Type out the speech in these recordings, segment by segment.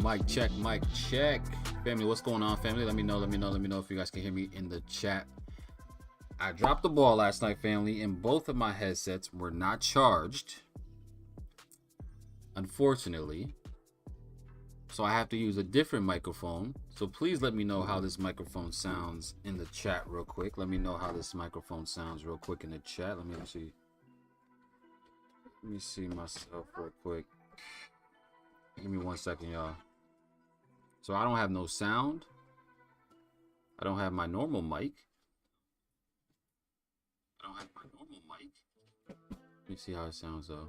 Mic check, mic check. Family, what's going on, family? Let me know if you guys can hear me in the chat. I dropped the ball last night, family, and both of my headsets were not charged, unfortunately. So I have to use a different microphone. So please let me know how this microphone sounds in the chat real quick. Let me know how this microphone sounds real quick in the chat. Let me see myself real quick. Give me 1 second, y'all. So I don't have no sound. I don't have my normal mic. Let me see how it sounds though.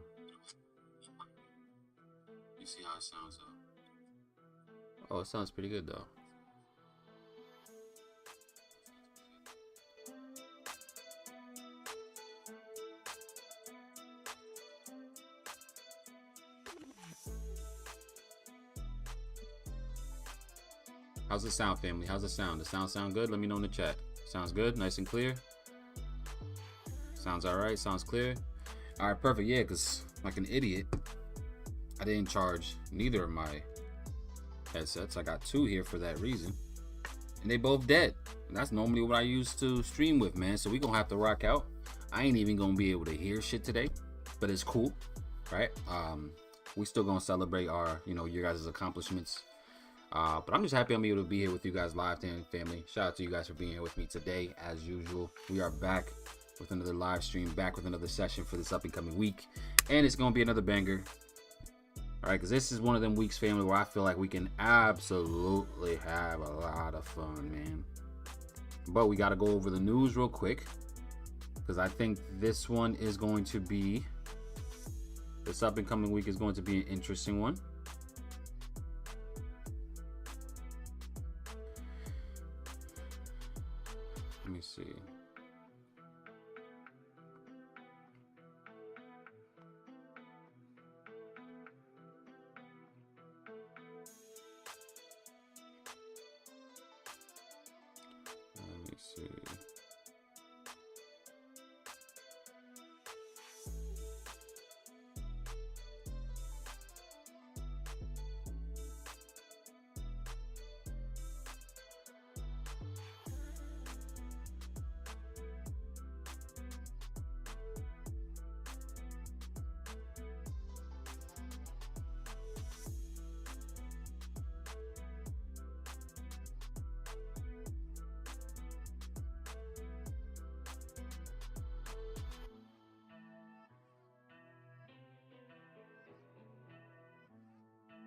Oh, it sounds pretty good though. How's the sound, family? How's the sound? The sound good? Let me know in the chat. Sounds good? Nice and clear? Sounds alright? Sounds clear? Alright, perfect. Yeah, because like an idiot, I didn't charge neither of my headsets. I got two here for that reason. And they both dead. And that's normally what I used to stream with, man. So we gonna have to rock out. I ain't even gonna be able to hear shit today. But it's cool, right? We still gonna celebrate our, your guys' accomplishments. But I'm just happy I'm able to be here with you guys live, family. Shout out to you guys for being here with me today, as usual. We are back with another live stream, back with another session for this up and coming week, and it's gonna be another banger. All right, because this is one of them weeks, family, where I feel like we can absolutely have a lot of fun, man. But we got to go over the news real quick, because I think this one is going to be, this up and coming week is going to be an interesting one. Let me see.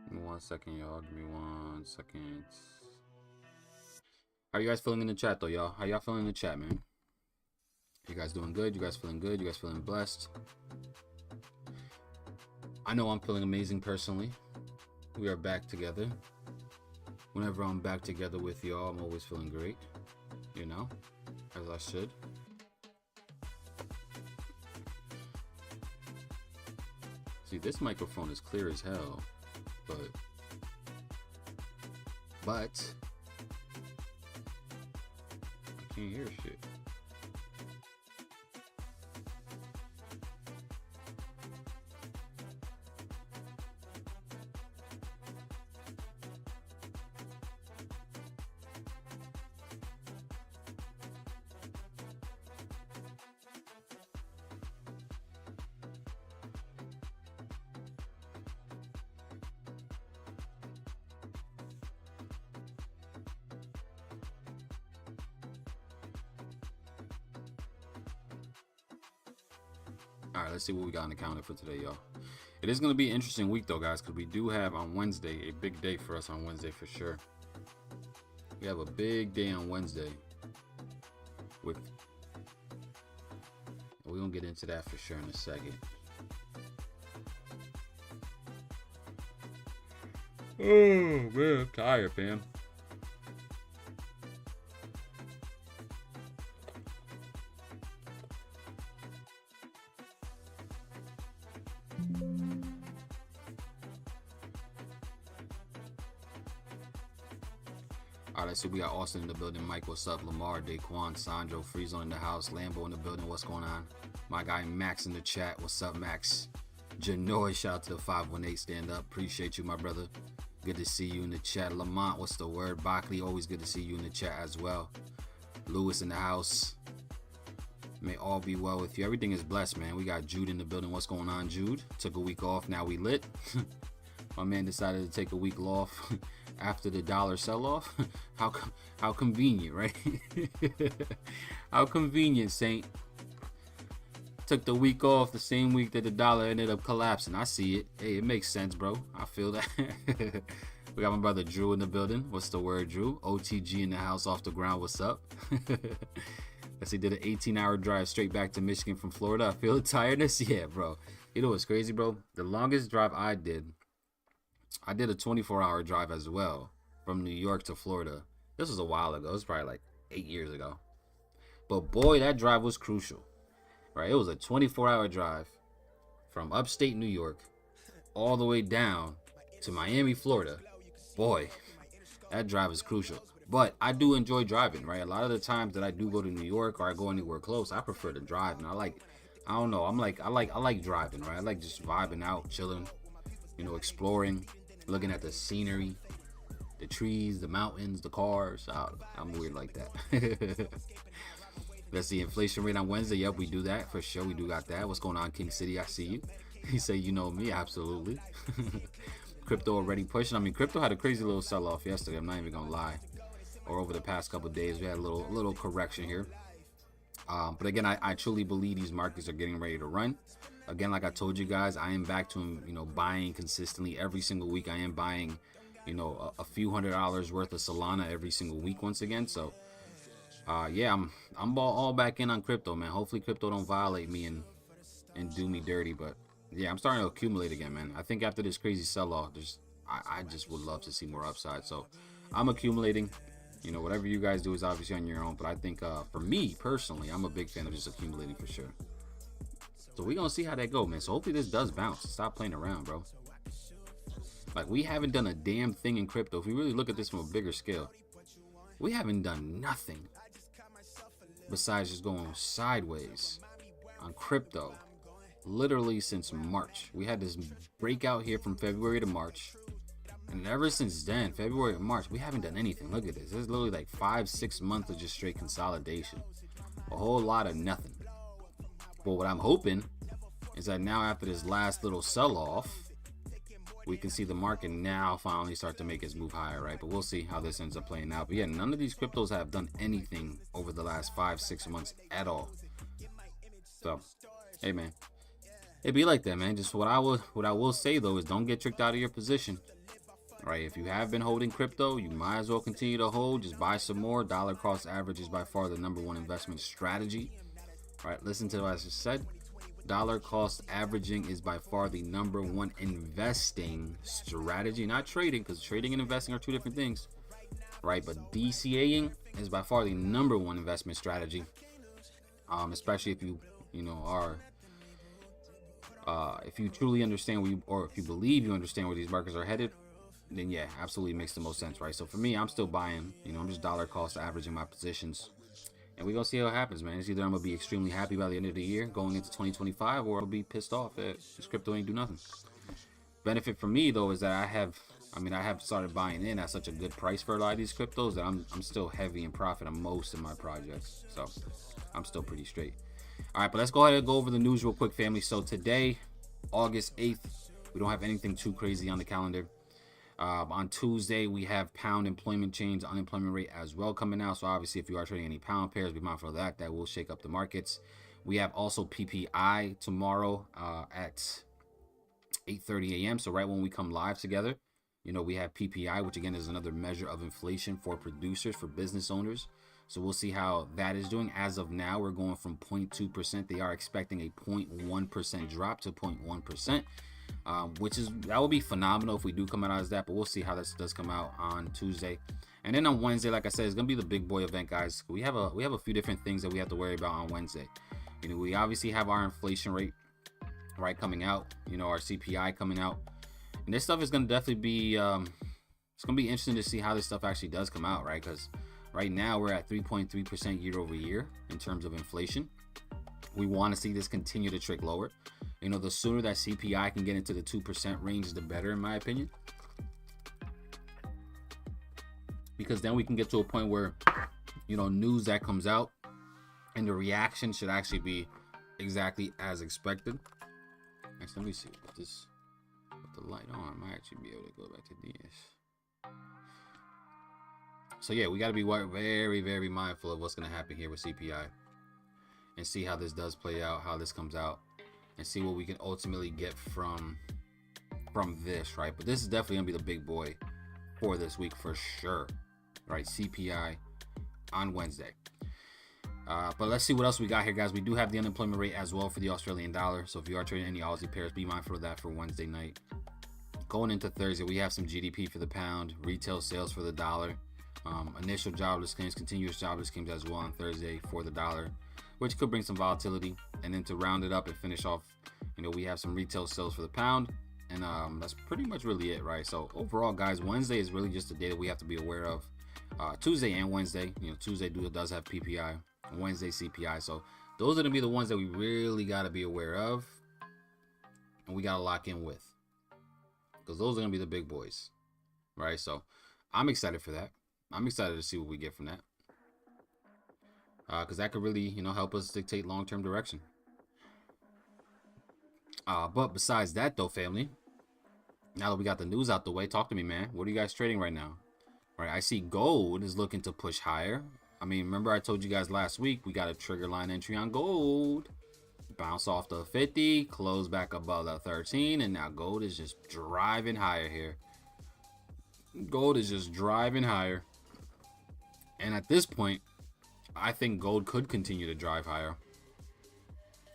Give me 1 second, y'all. Give me 1 second. How you guys feeling in the chat, though, y'all? How y'all feeling in the chat, man? You guys doing good? You guys feeling good? You guys feeling blessed? I know I'm feeling amazing personally. We are back together. Whenever I'm back together with y'all, I'm always feeling great. As I should. See, this microphone is clear as hell. But I can't hear shit. All right, let's see what we got on the calendar for today, y'all. It is going to be an interesting week, though, guys, because we do have on Wednesday a big day for us on Wednesday for sure. We have a big day on Wednesday. We're going to get into that for sure in a second. Oh, man, I'm tired, fam. All right, let's see. We got Austin in the building. Mike, what's up? Lamar, Daquan, Sandro, Friezo in the house. Lambo in the building. What's going on? My guy Max in the chat. What's up, Max? Janoy, shout out to the 518 stand up. Appreciate you, my brother. Good to see you in the chat. Lamont, what's the word? Bockley, always good to see you in the chat as well. Lewis in the house. May all be well with you. Everything is blessed, man. We got Jude in the building. What's going on, Jude? Took a week off. Now we lit. My man decided to take a week off after the dollar sell-off. How convenient, right? How convenient, Saint. Took the week off the same week that the dollar ended up collapsing. I see it. Hey, it makes sense, bro. I feel that. We got my brother Drew in the building. What's the word, Drew? OTG in the house, off the ground. What's up? Guess he did an 18-hour drive straight back to Michigan from Florida. I feel the tiredness. Yeah, bro. You know what's crazy, bro? The longest drive I did a 24-hour drive as well from New York to Florida. This was a while ago. It was probably like 8 years ago. But boy, that drive was crucial. Right? It was a 24-hour drive from upstate New York all the way down to Miami, Florida. Boy, that drive is crucial. But I do enjoy driving, right? A lot of the times that I do go to New York or I go anywhere close, I prefer to drive. And I don't know, I like driving, right? I like just vibing out, chilling, you know, exploring, looking at the scenery, the trees, the mountains, the cars. I'm weird like that. Let's see, inflation rate on Wednesday. Yep, we do that for sure. We do got that. What's going on, King City? I see you. He say, you know me, absolutely. Crypto already pushing. I mean, crypto had a crazy little sell-off yesterday. I'm not even gonna lie. Or over the past couple of days, we had a little correction here. But again, I truly believe these markets are getting ready to run. Again, like I told you guys, I am back to, you know, buying consistently every single week. I am buying, you know, a few $100s worth of Solana every single week once again. So, yeah, I'm all back in on crypto, man. Hopefully, crypto don't violate me and do me dirty. But yeah, I'm starting to accumulate again, man. I think after this crazy sell-off, I just would love to see more upside. So, I'm accumulating. You know, whatever you guys do is obviously on your own. But I think for me personally, I'm a big fan of just accumulating for sure. So we're going to see how that go, man. So hopefully this does bounce. Stop playing around, bro. Like, we haven't done a damn thing in crypto. If we really look at this from a bigger scale, we haven't done nothing besides just going sideways on crypto literally since March. We had this breakout here from February to March. And ever since then, February and March, we haven't done anything. Look at this. This is literally like 5-6 months of just straight consolidation. A whole lot of nothing. But what I'm hoping is that now after this last little sell-off, we can see the market now finally start to make its move higher, right? But we'll see how this ends up playing out. But yeah, none of these cryptos have done anything over the last 5-6 months at all. So, hey, man. It be like that, man. Just what I will say, though, is don't get tricked out of your position. Right, if you have been holding crypto, you might as well continue to hold. Just buy some more. Dollar cost average is by far the #1 investment strategy. Right, listen to what I just said. Dollar cost averaging is by far the #1 investing strategy, not trading, because trading and investing are two different things. Right, but DCAing is by far the #1 investment strategy. Especially if you are. If you truly understand or if you believe you understand where these markets are headed, then yeah, absolutely makes the most sense, right? So for me, I'm still buying. I'm just dollar cost averaging my positions, and we're gonna see how it happens, man. It's either I'm gonna be extremely happy by the end of the year going into 2025, or I'll be pissed off that this crypto ain't do nothing. Benefit for me though is that I have started buying in at such a good price for a lot of these cryptos that I'm still heavy in profit on most of my projects, so I'm still pretty straight. All right, but let's go ahead and go over the news real quick, family. So today, August 8th, we don't have anything too crazy on the calendar. On Tuesday, we have pound employment change, unemployment rate as well coming out. So obviously, if you are trading any pound pairs, be mindful of that. That will shake up the markets. We have also PPI tomorrow at 8:30 a.m. So right when we come live together, we have PPI, which again is another measure of inflation for producers, for business owners. So we'll see how that is doing. As of now, we're going from 0.2%. They are expecting a 0.1% drop to 0.1%. That would be phenomenal if we do come out as that, but we'll see how this does come out on Tuesday. And then on Wednesday, like I said, it's gonna be the big boy event, guys. We have a few different things that we have to worry about on Wednesday. We obviously have our inflation rate right coming out, our CPI coming out, and this stuff is gonna definitely be it's gonna be interesting to see how this stuff actually does come out, right? Because right now we're at 3.3% year over year in terms of inflation. We want to see this continue to trick lower. The sooner that CPI can get into the 2% range, the better, in my opinion. because then we can get to a point where, you know, news that comes out and the reaction should actually be exactly as expected. Next, let me see with this, with the light on, I might actually be able to go back to this. So yeah, we got to be very, very mindful of what's going to happen here with CPI and see how this does play out, how this comes out, and see what we can ultimately get from this, right? But this is definitely gonna be the big boy for this week for sure, right? CPI on Wednesday. But let's see what else we got here, guys. We do have the unemployment rate as well for the Australian dollar. So if you are trading any Aussie pairs, be mindful of that for Wednesday night. Going into Thursday, we have some GDP for the pound, retail sales for the dollar, initial jobless claims, continuous jobless claims as well on Thursday for the dollar, which could bring some volatility. And then to round it up and finish off, you know, we have some retail sales for the pound. And that's pretty much really it, right? So overall, guys, Wednesday is really just a day that we have to be aware of. Tuesday and Wednesday, you know, Tuesday does have PPI, Wednesday CPI. So those are gonna be the ones that we really got to be aware of, and we got to lock in with, because those are gonna be the big boys, right? So I'm excited for that. I'm excited to see what we get from that, because that could really, you know, help us dictate long-term direction. But besides that, though, family, now that we got the news out the way, talk to me, man. What are you guys trading right now? Right, I see gold is looking to push higher. I mean, remember I told you guys last week we got a trigger line entry on gold. Bounce off the 50, close back above the 13, and now gold is just driving higher here. Gold is just driving higher. And at this point, I think gold could continue to drive higher.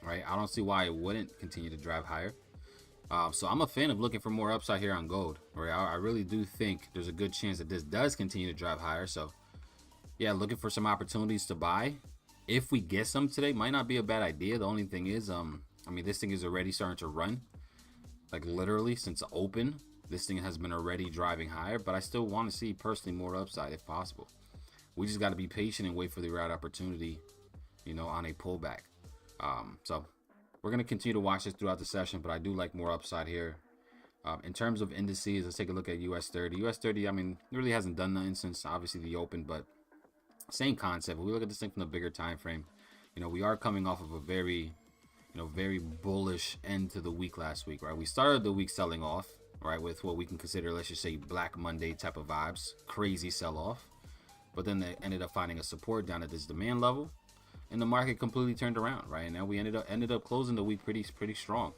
Right, I don't see why it wouldn't continue to drive higher. So I'm a fan of looking for more upside here on gold. Right, I really do think there's a good chance that this does continue to drive higher. So yeah, looking for some opportunities to buy. If we get some today, might not be a bad idea. The only thing is, I mean, this thing is already starting to run. Like literally since open, this thing has been already driving higher. But I still want to see personally more upside if possible. We just got to be patient and wait for the right opportunity, you know, on a pullback. So we're going to continue to watch this throughout the session, but I do like more upside here. In terms of indices, let's take a look at US 30. US 30, I mean, it really hasn't done nothing since obviously the open, but same concept. If we look at this thing from the bigger time frame, you know, we are coming off of a very, you know, very bullish end to the week last week, right? We started the week selling off, right, with what we can consider, let's just say, Black Monday type of vibes, crazy sell-off. But then they ended up finding a support down at this demand level, and the market completely turned around, right? And now we ended up closing the week pretty strong.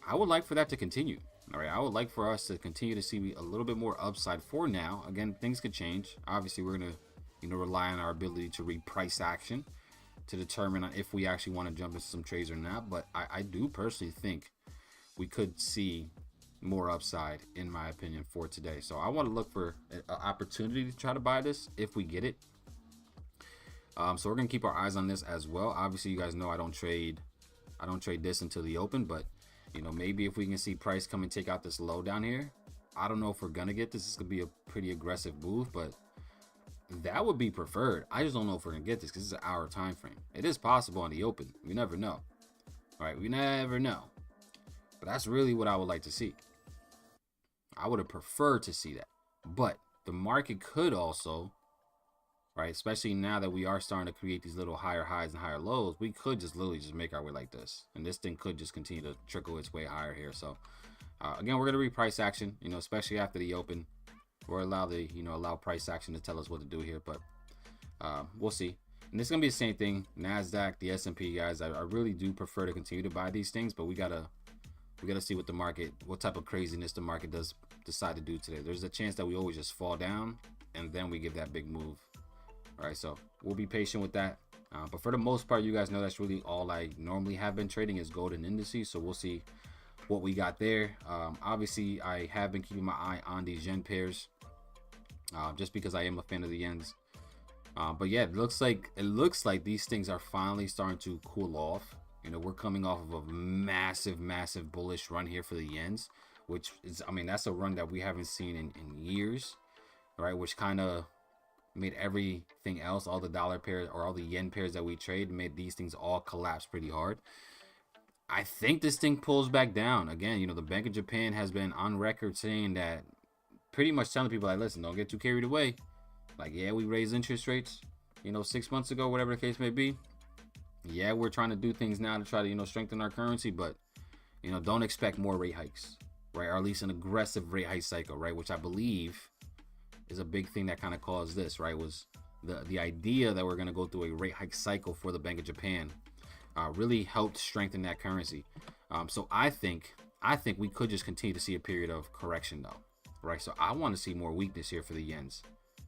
I would like for that to continue. All right, I would like for us to continue to see a little bit more upside for now. Again, things could change. Obviously, we're gonna, you know, rely on our ability to read price action to determine if we actually want to jump into some trades or not. But I do personally think we could see more upside, in my opinion, for today. So I want to look for an opportunity to try to buy this if we get it. So we're gonna keep our eyes on this as well. Obviously, you guys know I don't trade this until the open, but you know, maybe if we can see price come and take out this low down here, I don't know if we're gonna get this. This could be a pretty aggressive move, but that would be preferred. I just don't know if we're gonna get this because it's an hour time frame. It is possible on the open. We never know. All right, we never know. But that's really what I would like to see. I would have preferred to see that, but the market could also, right, especially now that we are starting to create these little higher highs and higher lows, we could just literally just make our way like this, and this thing could just continue to trickle its way higher here. So again, we're going to reprice action, you know, especially after the open, or allow price action to tell us what to do here. But we'll see. And it's going to be the same thing. NASDAQ, the S&P, guys, I really do prefer to continue to buy these things, but we gotta see what the market, what type of craziness the market does decide to do today. There's a chance that we always just fall down and then we give that big move. All right, so we'll be patient with that. But for the most part, you guys know that's really all I normally have been trading is gold and indices. So we'll see what we got there. Obviously, I have been keeping my eye on these yen pairs, just because I am a fan of the yens. But yeah, it looks like these things are finally starting to cool off. You know, we're coming off of a massive bullish run here for the yens, which is, I mean, that's a run that we haven't seen in years, right? Which kind of made everything else, all the dollar pairs or all the yen pairs that we trade, made these things all collapse pretty hard. I think this thing pulls back down again. You know, the Bank of Japan has been on record saying that, pretty much telling people like, listen, don't get too carried away. Like, yeah, we raised interest rates, 6 months ago, whatever the case may be. Yeah, we're trying to do things now to try to, strengthen our currency, but, don't expect more rate hikes, right? Or at least an aggressive rate hike cycle, right? Which I believe is a big thing that kind of caused this, right? Was the idea that we're going to go through a rate hike cycle for the Bank of Japan really helped strengthen that currency. So I think we could just continue to see a period of correction though, right? So I want to see more weakness here for the yens,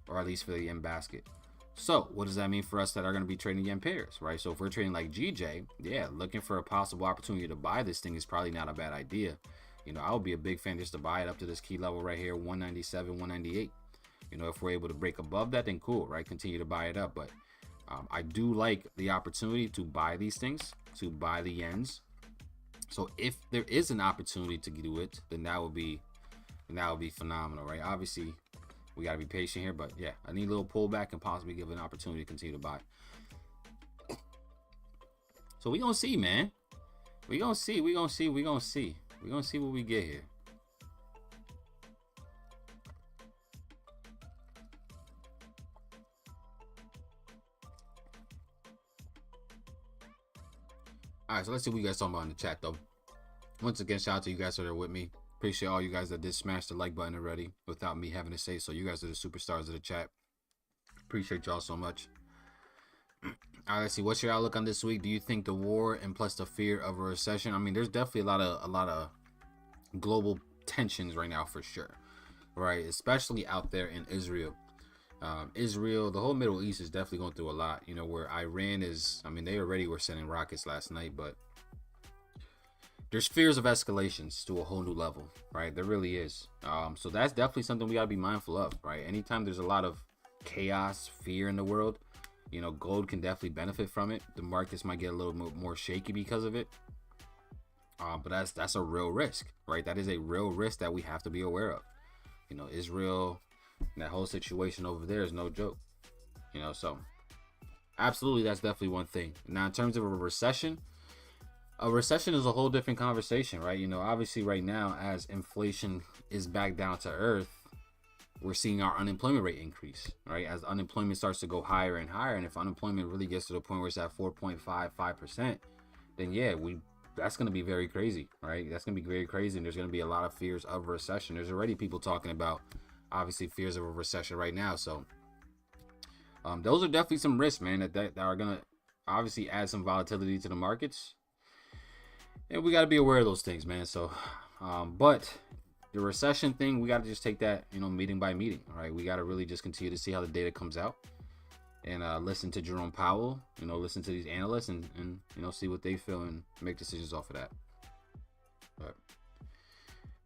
or at least for the yen basket. So what does that mean for us that are going to be trading yen pairs, right? So if we're trading like GJ, yeah, looking for a possible opportunity to buy this thing is probably not a bad idea. I would be a big fan just to buy it up to this key level right here, 197, 198. If we're able to break above that, then cool, right? Continue to buy it up. But I do like the opportunity to buy these things, to buy the yens. So if there is an opportunity to do it, then that would be phenomenal, right? Obviously, we got to be patient here, but yeah, I need a little pullback and possibly give an opportunity to continue to buy. So we gonna see, man. We gonna see what we get here. All right, so let's see what you guys talking about in the chat, though. Once again, shout out to you guys that are with me. Appreciate all you guys that did smash the like button already without me having to say so. You guys are the superstars of the chat. Appreciate y'all so much. All right, let's see. What's your outlook on this week? Do you think the war and plus the fear of a recession? I mean, there's definitely a lot of global tensions right now for sure, right? Especially out there in Israel. Israel, the whole Middle East is definitely going through a lot. Where Iran is, I mean, they already were sending rockets last night, but there's fears of escalations to a whole new level, right? There really is. So that's definitely something we gotta be mindful of, right? Anytime there's a lot of chaos, fear in the world, gold can definitely benefit from it. The markets might get a little more shaky because of it. But that's a real risk, right? That is a real risk that we have to be aware of. Israel, that whole situation over there is no joke. So absolutely, that's definitely one thing. Now, in terms of a recession is a whole different conversation, right? Obviously right now, as inflation is back down to earth, we're seeing our unemployment rate increase, right? As unemployment starts to go higher and higher, and if unemployment really gets to the point where it's at 4.55%, then yeah, that's going to be very crazy, right? That's going to be very crazy, and there's going to be a lot of fears of recession. There's already people talking about, obviously, fears of a recession right now. So those are definitely some risks, man, that are going to obviously add some volatility to the markets. And we got to be aware of those things, man. So, but the recession thing, we got to just take that, meeting by meeting, all right? We got to really just continue to see how the data comes out and listen to Jerome Powell, listen to these analysts and see what they feel and make decisions off of that. But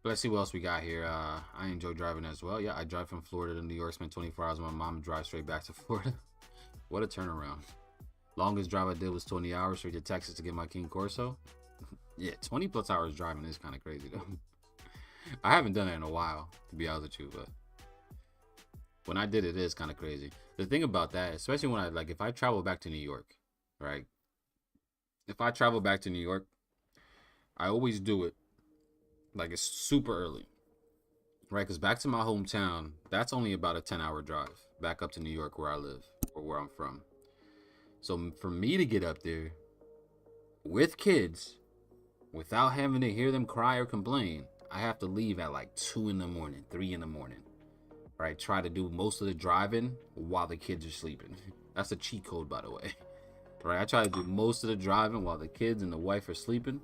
let's see what else we got here. I enjoy driving as well. Yeah, I drive from Florida to New York, spent 24 hours with my mom, drive straight back to Florida. What a turnaround. Longest drive I did was 20 hours straight to Texas to get my King Corso. Yeah, 20 plus hours driving is kind of crazy though. I haven't done it in a while, to be honest with you, but when I did it, it is kind of crazy. The thing about that, especially when if I travel back to New York, right? If I travel back to New York, I always do it like it's super early, right? Because back to my hometown, that's only about a 10-hour drive back up to New York where I live or where I'm from. So for me to get up there with kids without having to hear them cry or complain, I have to leave at like 2 in the morning, 3 in the morning, right? Try to do most of the driving while the kids are sleeping. That's a cheat code, by the way, right? I try to do most of the driving while the kids and the wife are sleeping.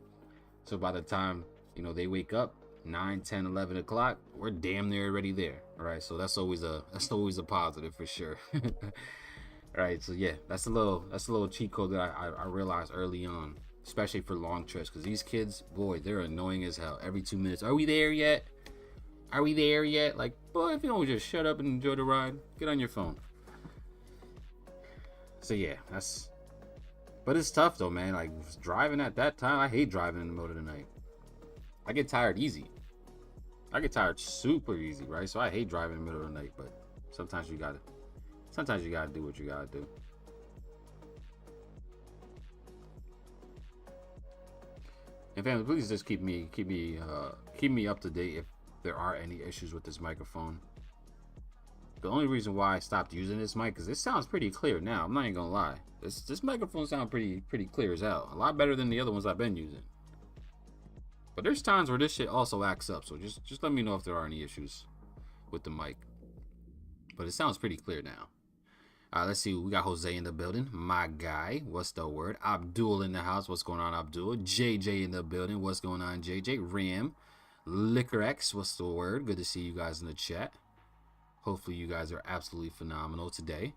So by the time, they wake up 9, 10, 11 o'clock, we're damn near already there, right? So that's always a positive for sure. Right. So yeah, that's a little cheat code that I realized early on, especially for long trips, because these kids, boy, they're annoying as hell. Every 2 minutes, are we there yet? Are we there yet? Like, boy, if you don't just shut up and enjoy the ride, get on your phone. So yeah, but it's tough though, man. Like driving at that time, I hate driving in the middle of the night. I get tired easy. I get tired super easy, right? So I hate driving in the middle of the night, but sometimes you gotta do what you gotta do. And family, please just keep me up to date if there are any issues with this microphone. The only reason why I stopped using this mic because this sounds pretty clear now. I'm not even gonna lie. This microphone sounds pretty clear as hell. A lot better than the other ones I've been using. But there's times where this shit also acts up. So just let me know if there are any issues with the mic. But it sounds pretty clear now. Let's see. We got Jose in the building. My guy. What's the word? Abdul in the house. What's going on, Abdul? JJ in the building. What's going on, JJ? Ram. Liquor X. What's the word? Good to see you guys in the chat. Hopefully you guys are absolutely phenomenal today.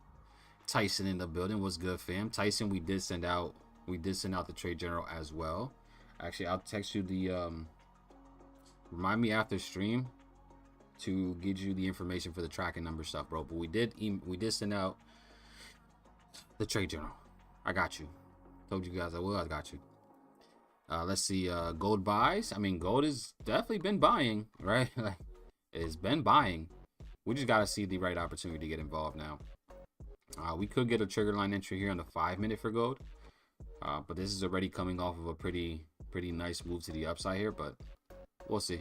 Tyson in the building. What's good, fam? Tyson, we did send out the trade general as well. Actually, I'll text you the remind me after stream to get you the information for the tracking number stuff, bro. But we did send out the trade journal. I got you. Told you guys I will. I got you. Let's see. Gold buys. I mean, gold has definitely been buying, right? Like, it's been buying. We just got to see the right opportunity to get involved now. We could get a trigger line entry here on the 5 minute for gold. But this is already coming off of a pretty nice move to the upside here. But we'll see.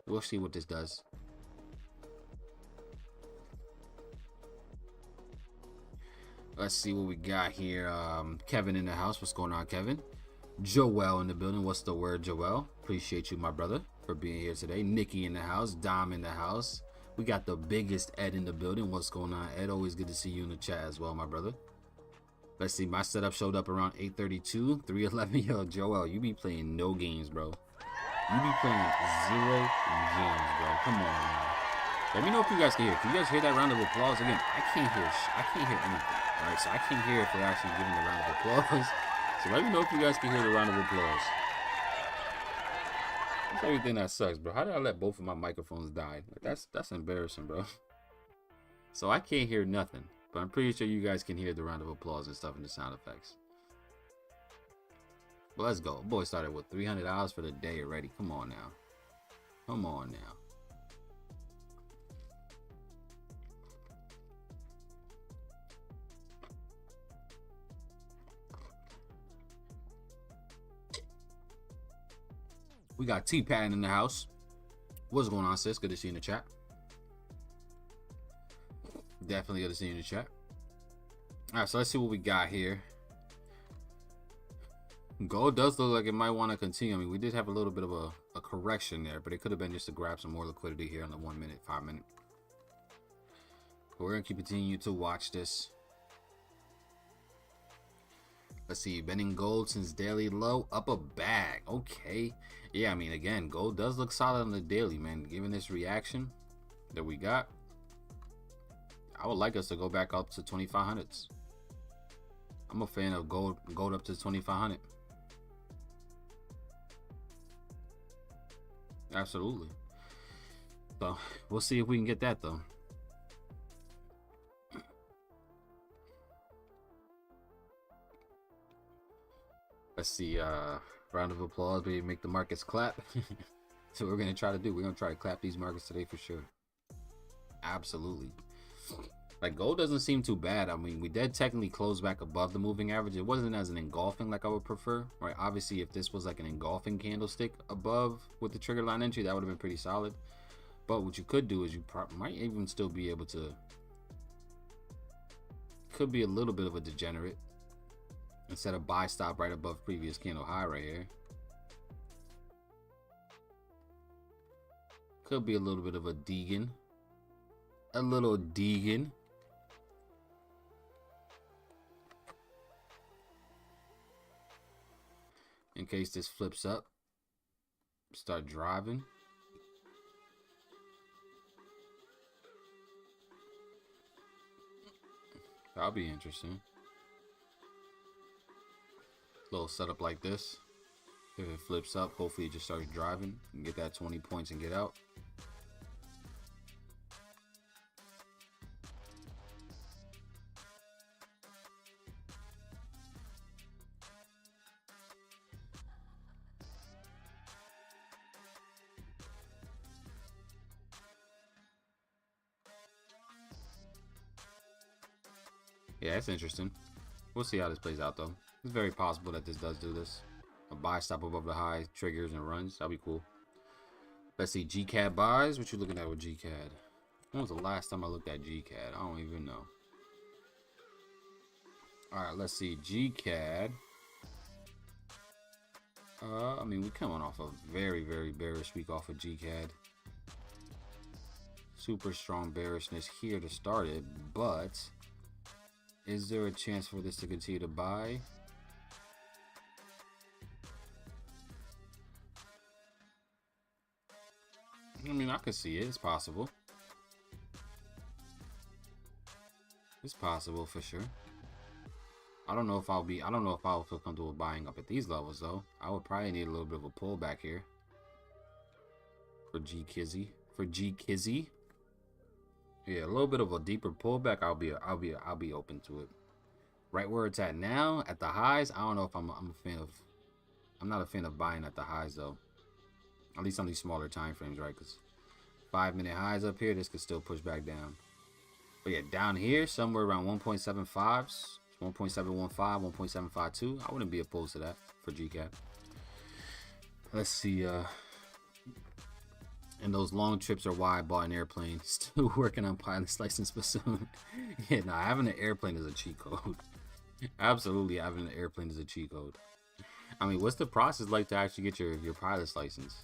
We'll see what this does. Let's see what we got here. Kevin in the house. What's going on, Kevin? Joel in the building. What's the word, Joel? Appreciate you, my brother, for being here today. Nikki in the house. Dom in the house. We got the biggest Ed in the building. What's going on, Ed? Always good to see you in the chat as well, my brother. Let's see. My setup showed up around 8:32. 3:11. Yo, Joel, you be playing no games, bro. You be playing 0 games, bro. Come on, man. Let me know if you guys can hear. Can you guys hear that round of applause? Again, I can't hear anything. All right, so I can't hear if we're actually giving the round of applause. So let me know if you guys can hear the round of applause. That's everything that sucks, bro. How did I let both of my microphones die? Like, that's embarrassing, bro. So I can't hear nothing, but I'm pretty sure you guys can hear the round of applause and stuff in the sound effects. But let's go. Boy started with $300 for the day already. Come on now. Come on now. We got T-Patton in the house. What's going on, sis? Good to see you in the chat. Definitely good to see you in the chat. All right, so let's see what we got here. Gold does look like it might want to continue. I mean, we did have a little bit of a correction there, but it could have been just to grab some more liquidity here on the 1 minute, 5 minute. But we're going to continue to watch this. Let's see, been in gold since daily low, up a bag. Okay. Yeah, I mean, again, gold does look solid on the daily, man. Given this reaction that we got, I would like us to go back up to 2500s. I'm a fan of gold up to 2500. Absolutely. So we'll see if we can get that though. Let's see, round of applause, baby, make the markets clap. So we're gonna try to do. We're gonna try to clap these markets today for sure. Absolutely. Like, gold doesn't seem too bad. I mean, we did technically close back above the moving average. It wasn't as an engulfing like I would prefer, right? Obviously, if this was like an engulfing candlestick above with the trigger line entry, that would have been pretty solid. But what you could do is you might even still be able to, could be a little bit of a degenerate. Instead of buy stop right above previous candle high right here. Could be a little bit of a Deegan. A little Deegan. In case this flips up. Start driving. That'll be interesting. Little setup like this. If it flips up, hopefully it just starts driving and get that 20 points and get out. Yeah, it's interesting. We'll see how this plays out though. It's very possible that this does do this. A buy stop above the high, triggers and runs. That'll be cool. Let's see, GCAD buys. What you looking at with GCAD? When was the last time I looked at GCAD? I don't even know. All right, let's see. GCAD. I mean, we're coming off a very, very bearish week off of GCAD. Super strong bearishness here to start it, but is there a chance for this to continue to buy? I mean, I could see it. It's possible. It's possible for sure. I don't know if I'll feel comfortable buying up at these levels though. I would probably need a little bit of a pullback here for G-Kizzy. Yeah, a little bit of a deeper pullback. I'll be open to it. Right where it's at now, at the highs, I don't know if I'm a fan of. I'm not a fan of buying at the highs though. At least on these smaller time frames, right? Because 5-minute highs up here, this could still push back down. But yeah, down here, somewhere around 1.75s, 1.715, 1.752, I wouldn't be opposed to that for GCAD. Let's see. And those long trips are why I bought an airplane. Still working on pilot's license for soon. Yeah, no, having an airplane is a cheat code. Absolutely, having an airplane is a cheat code. I mean, what's the process like to actually get your pilot's license?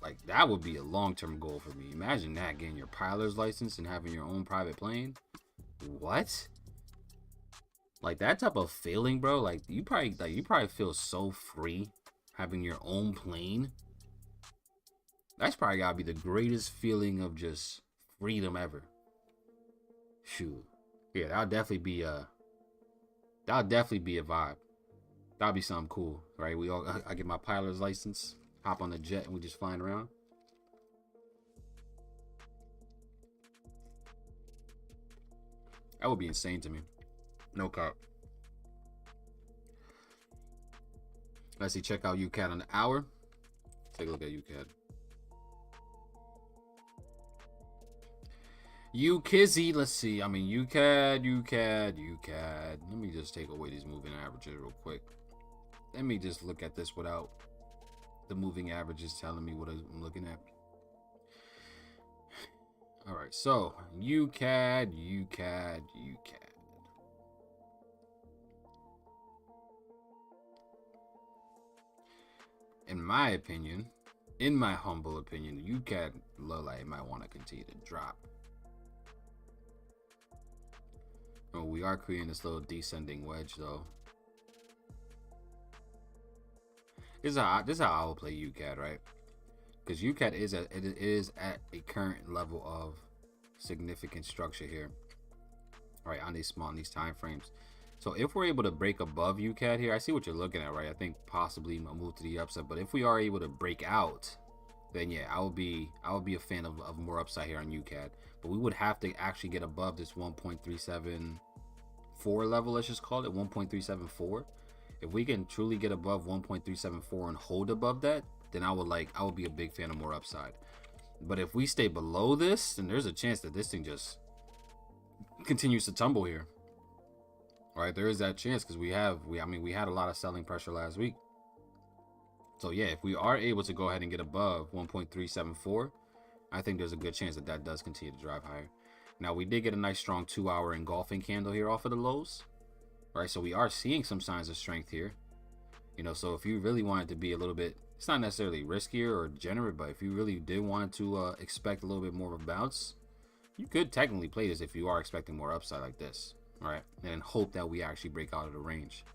Like, that would be a long-term goal for me. Imagine that, getting your pilot's license and having your own private plane. What? Like, that type of feeling, bro. Like, you probably feel so free having your own plane. That's probably gotta be the greatest feeling of just freedom ever. Shoot. Yeah, that'll definitely be a vibe. That'll be something cool, right? I get my pilot's license, hop on the jet, and we just flying around. That would be insane to me. No cap. Let's see, check out UCAD on the hour. Take a look at UCAD. UKizzy, let's see. I mean, UCAD. Let me just take away these moving averages real quick. Let me just look at this without the moving averages telling me what I'm looking at. All right, so UCAD. In my opinion, in my humble opinion, UCAD look like it might want to continue to drop. Oh, we are creating this little descending wedge though. This is how I will play UCAD, right? Because UCAD is at a current level of significant structure here, right? On these time frames. So if we're able to break above UCAD here, I see what you're looking at, right? I think possibly a move to the upside. But if we are able to break out, then yeah, I would be a fan of more upside here on UCAD. But we would have to actually get above this 1.374 level, let's just call it 1.374. If we can truly get above 1.374 and hold above that, then I would be a big fan of more upside. But if we stay below this, then there's a chance that this thing just continues to tumble here. All right, there is that chance because we had a lot of selling pressure last week. So yeah, if we are able to go ahead and get above 1.374, I think there's a good chance that does continue to drive higher. Now, we did get a nice strong 2-hour engulfing candle here off of the lows, right? So we are seeing some signs of strength here. You know, so if you really wanted to be a little bit, it's not necessarily riskier or degenerate, but if you really did want to expect a little bit more of a bounce, you could technically play this if you are expecting more upside like this, right? And hope that we actually break out of the range.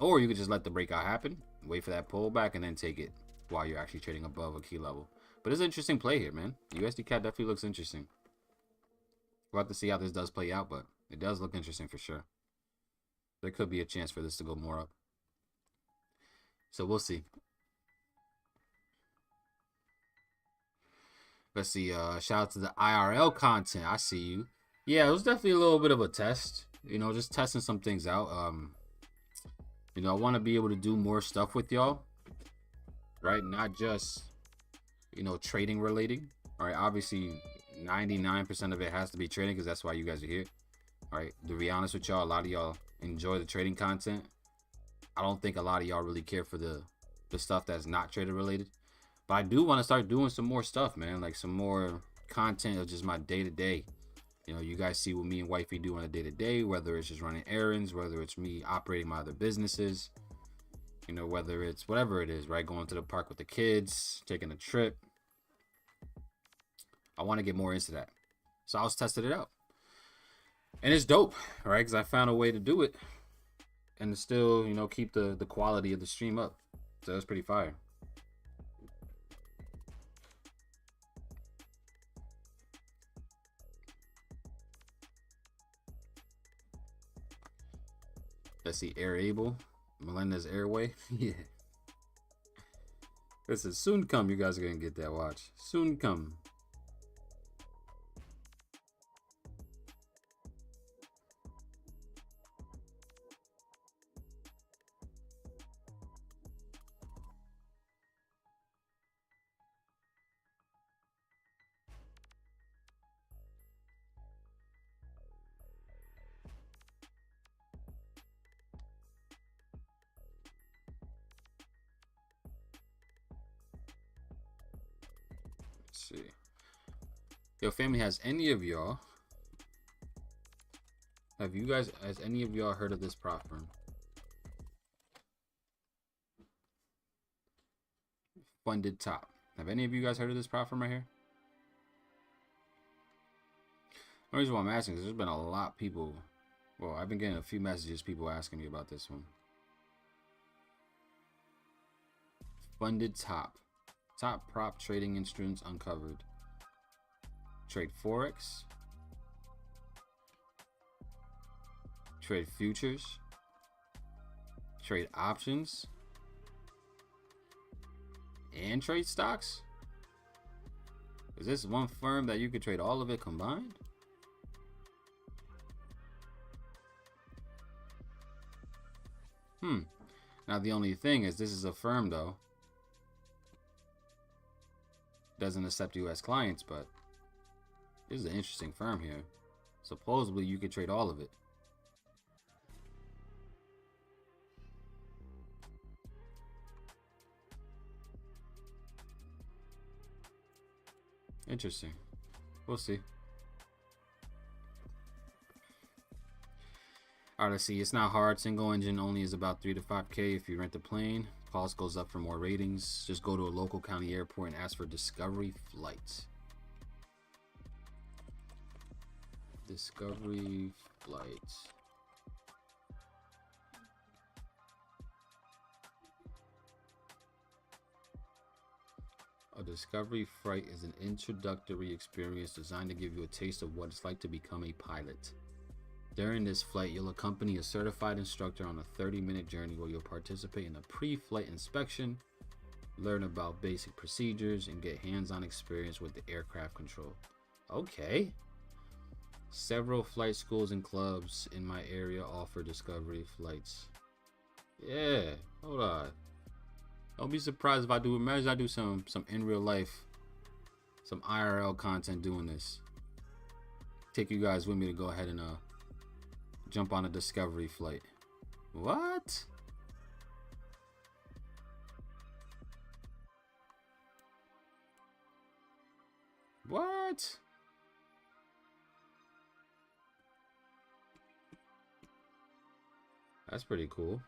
Or you could just let the breakout happen, wait for that pullback, and then take it while you're actually trading above a key level. But it's an interesting play here, man. USD CAD definitely looks interesting. We'll have to see how this does play out, but it does look interesting for sure. There could be a chance for this to go more up. So we'll see. Let's see. Shout out to the IRL content. I see you. Yeah, it was definitely a little bit of a test. You know, just testing some things out. You know, I want to be able to do more stuff with y'all, right? Not just, you know, trading relating. All right, obviously 99% of it has to be trading because that's why you guys are here. All right, to be honest with y'all, a lot of y'all enjoy the trading content. I don't think a lot of y'all really care for the stuff that's not trader related. But I do want to start doing some more stuff, man. Like some more content of just my day-to-day. You know, you guys see what me and wifey do on a day-to-day, whether it's just running errands, whether it's me operating my other businesses, you know, whether it's whatever it is, right? Going to the park with the kids, taking a trip. I want to get more into that. So I was testing it out. And it's dope, right? Because I found a way to do it and to still, you know, keep the quality of the stream up. So that's pretty fire. Let's see, Abel, Melinda's Airway. Yeah. This is soon come. You guys are going to get that watch. Soon come. See, yo, family, has any of y'all has any of y'all heard of this prop firm? Funded Top. Have any of you guys heard of this prop firm right here? The reason why I'm asking is there's been a lot of people, well, I've been getting a few messages, people asking me about this one. Funded Top. Top prop trading instruments uncovered. Trade Forex. Trade futures. Trade options. And trade stocks? Is this one firm that you could trade all of it combined? Now the only thing is this is a firm though. Doesn't accept US clients, but this is an interesting firm here. Supposedly you could trade all of it. Interesting. We'll see. Alright, let's see. It's not hard. Single engine only is about 3 to 5K if you rent the plane. Cost goes up for more ratings. Just go to a local county airport and ask for Discovery flights. Discovery flights. A Discovery flight is an introductory experience designed to give you a taste of what it's like to become a pilot. During this flight, you'll accompany a certified instructor on a 30-minute journey where you'll participate in a pre-flight inspection, learn about basic procedures, and get hands-on experience with the aircraft control. Okay. Several flight schools and clubs in my area offer Discovery flights. Yeah, hold on. Don't be surprised if I do. Imagine I do some in real life, some IRL content doing this. Take you guys with me to go ahead and jump on a Discovery flight. What? What? That's pretty cool.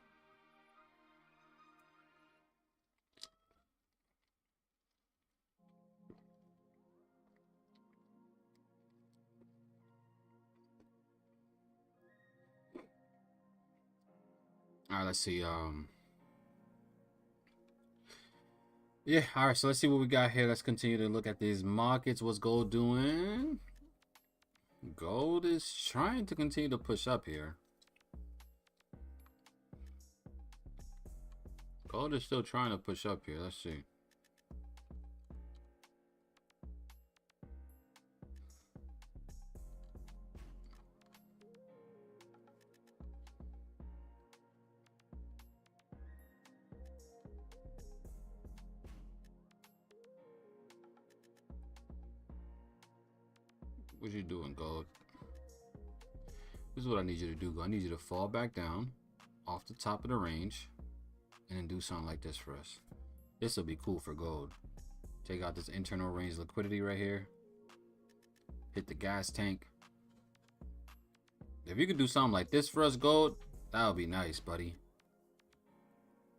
All right, let's see. Yeah, all right, so let's see what we got here. Let's continue to look at these markets. What's gold doing? Gold is trying to continue to push up here. Gold is still trying to push up here. Let's see. What you doing, gold? This is what I need you to do. I need you to fall back down off the top of the range and then do something like this for us. This will be cool for gold. Take out this internal range liquidity right here. Hit the gas tank. If you could do something like this for us, gold, that would be nice, buddy.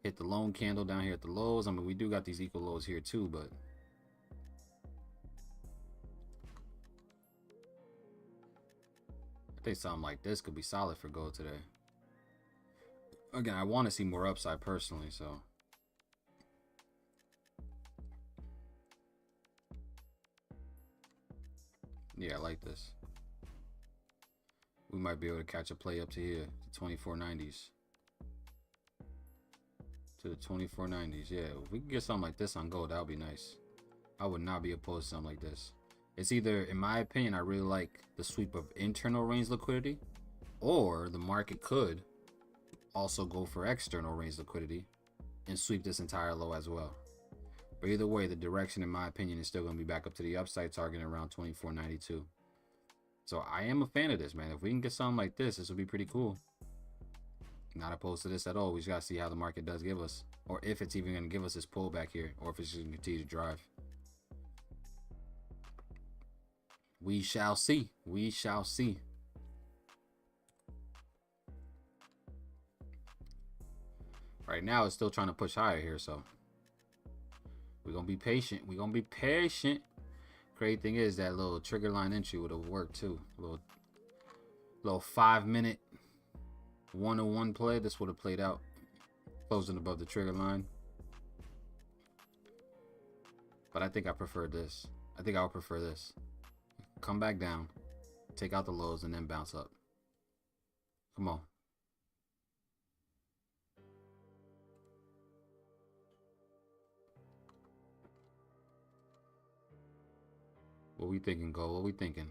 Hit the lone candle down here at the lows. I mean, we do got these equal lows here too, but I think something like this could be solid for gold today. Again, I want to see more upside personally, so. Yeah, I like this. We might be able to catch a play up to here, to 2490s. To the 2490s, yeah. If we can get something like this on gold, that would be nice. I would not be opposed to something like this. It's either, in my opinion, I really like the sweep of internal range liquidity, or the market could also go for external range liquidity and sweep this entire low as well. But either way, the direction, in my opinion, is still going to be back up to the upside, target around 2492. So I am a fan of this, man. If we can get something like this, this would be pretty cool. Not opposed to this at all. We just got to see how the market does give us, or if it's even going to give us this pullback here, or if it's just going to continue to drive. We shall see. We shall see. Right now, it's still trying to push higher here, so we're going to be patient. We're going to be patient. Great thing is that little trigger line entry would have worked too. Little 5-minute 101 play. This would have played out. Closing above the trigger line. But I think I prefer this. I think I would prefer this. Come back down. Take out the lows and then bounce up. Come on. What we thinking, Go? What we thinking?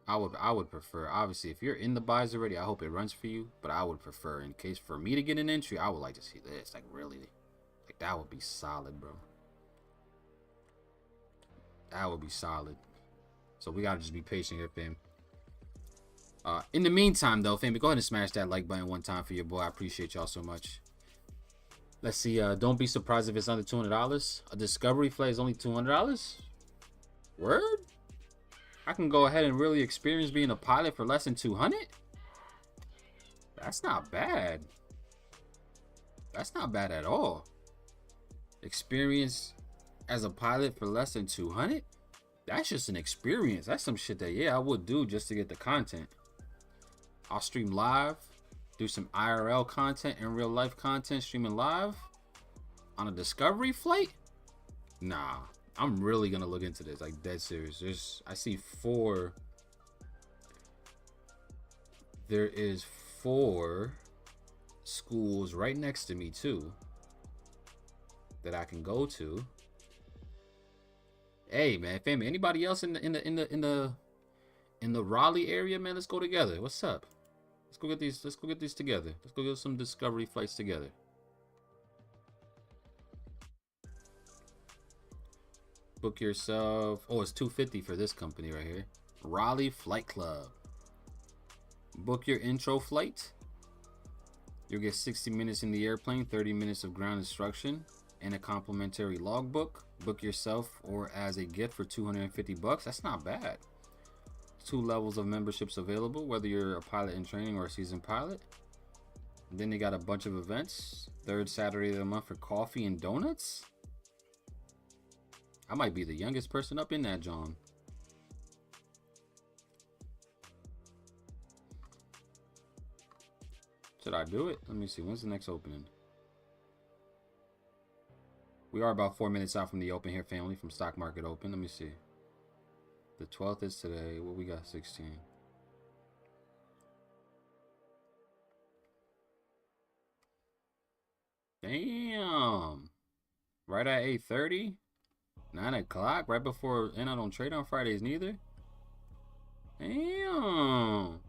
I would prefer, obviously, if you're in the buys already, I hope it runs for you. But I would prefer, in case for me to get an entry, I would like to see this. Like, really, like, that would be solid, bro. That would be solid. So we gotta just be patient here, fam. In the meantime, though, fam, go ahead and smash that like button one time for your boy. I appreciate y'all so much. Let's see. Don't be surprised if it's under $200. A discovery flight is only $200. Word? I can go ahead and really experience being a pilot for less than 200. That's not bad. That's not bad at all. Experience as a pilot for less than 200. That's just an experience. That's some shit that, yeah, I would do just to get the content. I'll stream live, do some IRL content and real life content streaming live on a discovery flight. Nah, I'm really gonna look into this, like, dead serious. I see 4. There is 4 schools right next to me too that I can go to. Hey man, family, anybody else in the Raleigh area, man? Let's go together. What's up? Let's go get these together. Let's go get some discovery flights together. Book yourself. Oh, it's $250 for this company right here. Raleigh Flight Club. Book your intro flight. You'll get 60 minutes in the airplane, 30 minutes of ground instruction, and a complimentary logbook. Book yourself or as a gift for $250. That's not bad. 2 levels of memberships available, whether you're a pilot in training or a seasoned pilot. And then they got a bunch of events. 3rd Saturday of the month for coffee and donuts. I might be the youngest person up in that, John. Should I do it? Let me see. When's the next opening? We are about 4 minutes out from the open here, family, from stock market open. Let me see. The 12th is today. What we got? 16. Damn. Right at 8:30. 9 o'clock. Right before. And I don't trade on Fridays neither. Damn.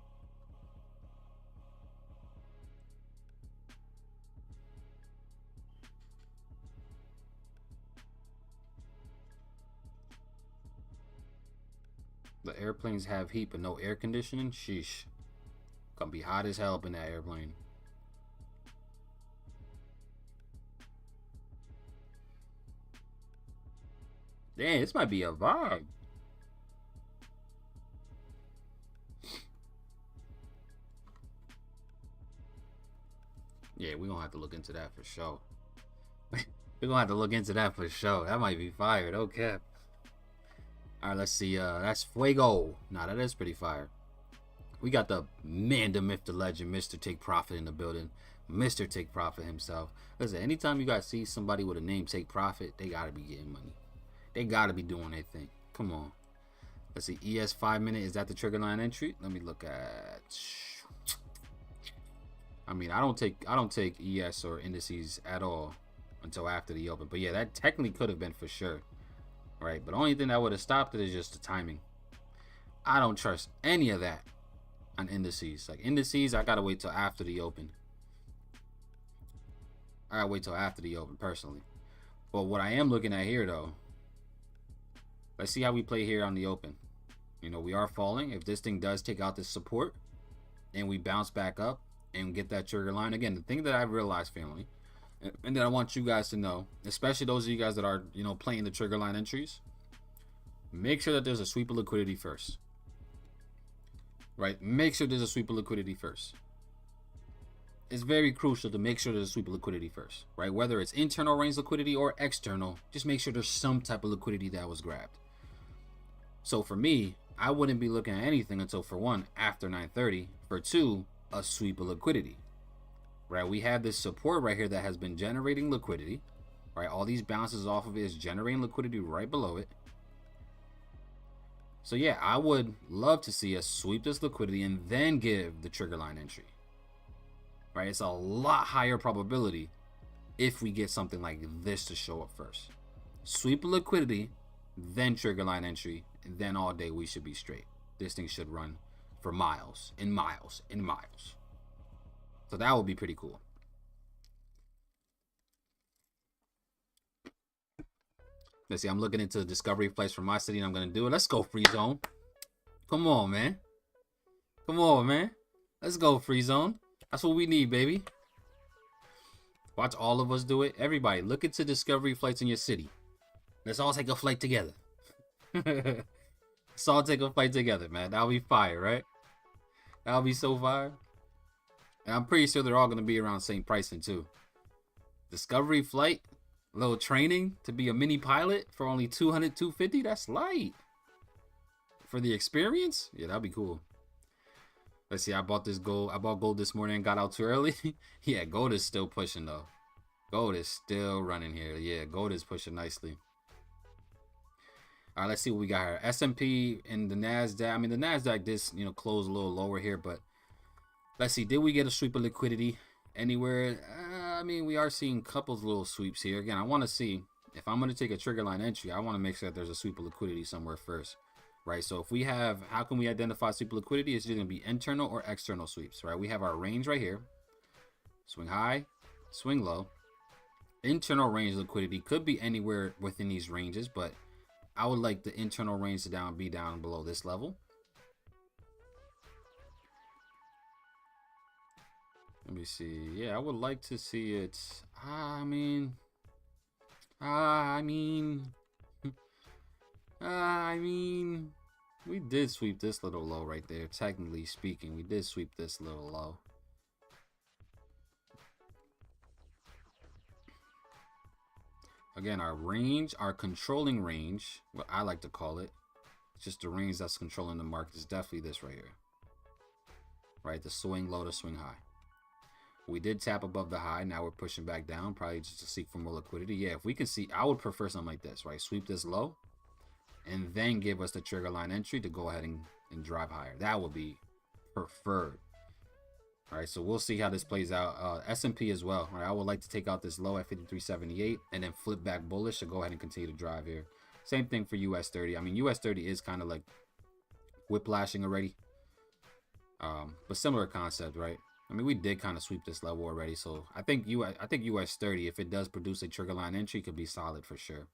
The airplanes have heat but no air conditioning. Sheesh. Gonna be hot as hell up in that airplane. Damn, this might be a vibe. Yeah, we're gonna have to look into that for sure. We're gonna have to look into that for sure. That might be fired. Okay. Alright, let's see. That's Fuego. Nah, that is pretty fire. We got the man, the myth, the legend, Mr. Take Profit in the building. Mr. Take Profit himself. Listen, anytime you guys see somebody with a name Take Profit, they gotta be getting money. They gotta be doing their thing. Come on. Let's see. ES 5 minute. Is that the trigger line entry? Let me look at. I mean, I don't take ES or indices at all until after the open. But yeah, that technically could have been for sure. Right? But the only thing that would have stopped it is just the timing. I don't trust any of that on indices. Like indices, I gotta wait till after the open. I gotta wait till after the open personally. But what I am looking at here though, let's see how we play here on the open. You know, we are falling. If this thing does take out this support and we bounce back up and get that trigger line again, the thing that I've realized, family, and that I want you guys to know, especially those of you guys that are, you know, playing the trigger line entries, make sure that there's a sweep of liquidity first. Right? Make sure there's a sweep of liquidity first. It's very crucial to make sure there's a sweep of liquidity first, right? Whether it's internal range liquidity or external, just make sure there's some type of liquidity that was grabbed. So for me, I wouldn't be looking at anything until, for one, after 9:30. For two, a sweep of liquidity, right? We have this support right here that has been generating liquidity, right? All these bounces off of it is generating liquidity right below it. So yeah, I would love to see us sweep this liquidity and then give the trigger line entry. Right? It's a lot higher probability if we get something like this to show up first. Sweep of liquidity, then trigger line entry, and then all day we should be straight. This thing should run for miles and miles and miles. So that would be pretty cool. Let's see, I'm looking into discovery flights from my city and I'm going to do it. Let's go, free zone. Come on, man. Come on, man. Let's go, free zone. That's what we need, baby. Watch all of us do it. Everybody, look into discovery flights in your city. Let's all take a flight together. Let's all take a flight together, man. That'll be fire, right? That'll be so fire. And I'm pretty sure they're all going to be around the same pricing, too. Discovery flight, a little training to be a mini pilot for only $200, $250. That's light. For the experience? Yeah, that'd be cool. Let's see, I bought this gold. I bought gold this morning and got out too early. Yeah, gold is still pushing though. Gold is still running here. Yeah, gold is pushing nicely. All right, let's see what we got here. S&P and the NASDAQ. I mean, the NASDAQ did, you know, close a little lower here, but let's see. Did we get a sweep of liquidity anywhere? I mean, we are seeing couples little sweeps here. Again, I want to see if I'm going to take a trigger line entry. I want to make sure that there's a sweep of liquidity somewhere first. Right, so if we have, how can we identify sweep liquidity? It's either going to be internal or external sweeps, right? We have our range right here. Swing high, swing low. Internal range liquidity could be anywhere within these ranges, but I would like the internal range to be down below this level. Let me see. Yeah, I would like to see it. I mean, we did sweep this little low right there. Technically speaking, we did sweep this little low. Again, our range, our controlling range, what I like to call it, it's just the range that's controlling the market, is definitely this right here. Right, the swing low to swing high. We did tap above the high. Now we're pushing back down, probably just to seek for more liquidity. Yeah, if we can see, I would prefer something like this, right? Sweep this low and then give us the trigger line entry to go ahead and drive higher. That would be preferred. All right, so we'll see how this plays out. S&P as well. All right, I would like to take out this low at 53.78 and then flip back bullish to go ahead and continue to drive here. Same thing for US 30. I mean, US 30 is kind of like whiplashing already. But similar concept, right? I mean, we did kind of sweep this level already, so I think US 30, if it does produce a trigger line entry, could be solid for sure,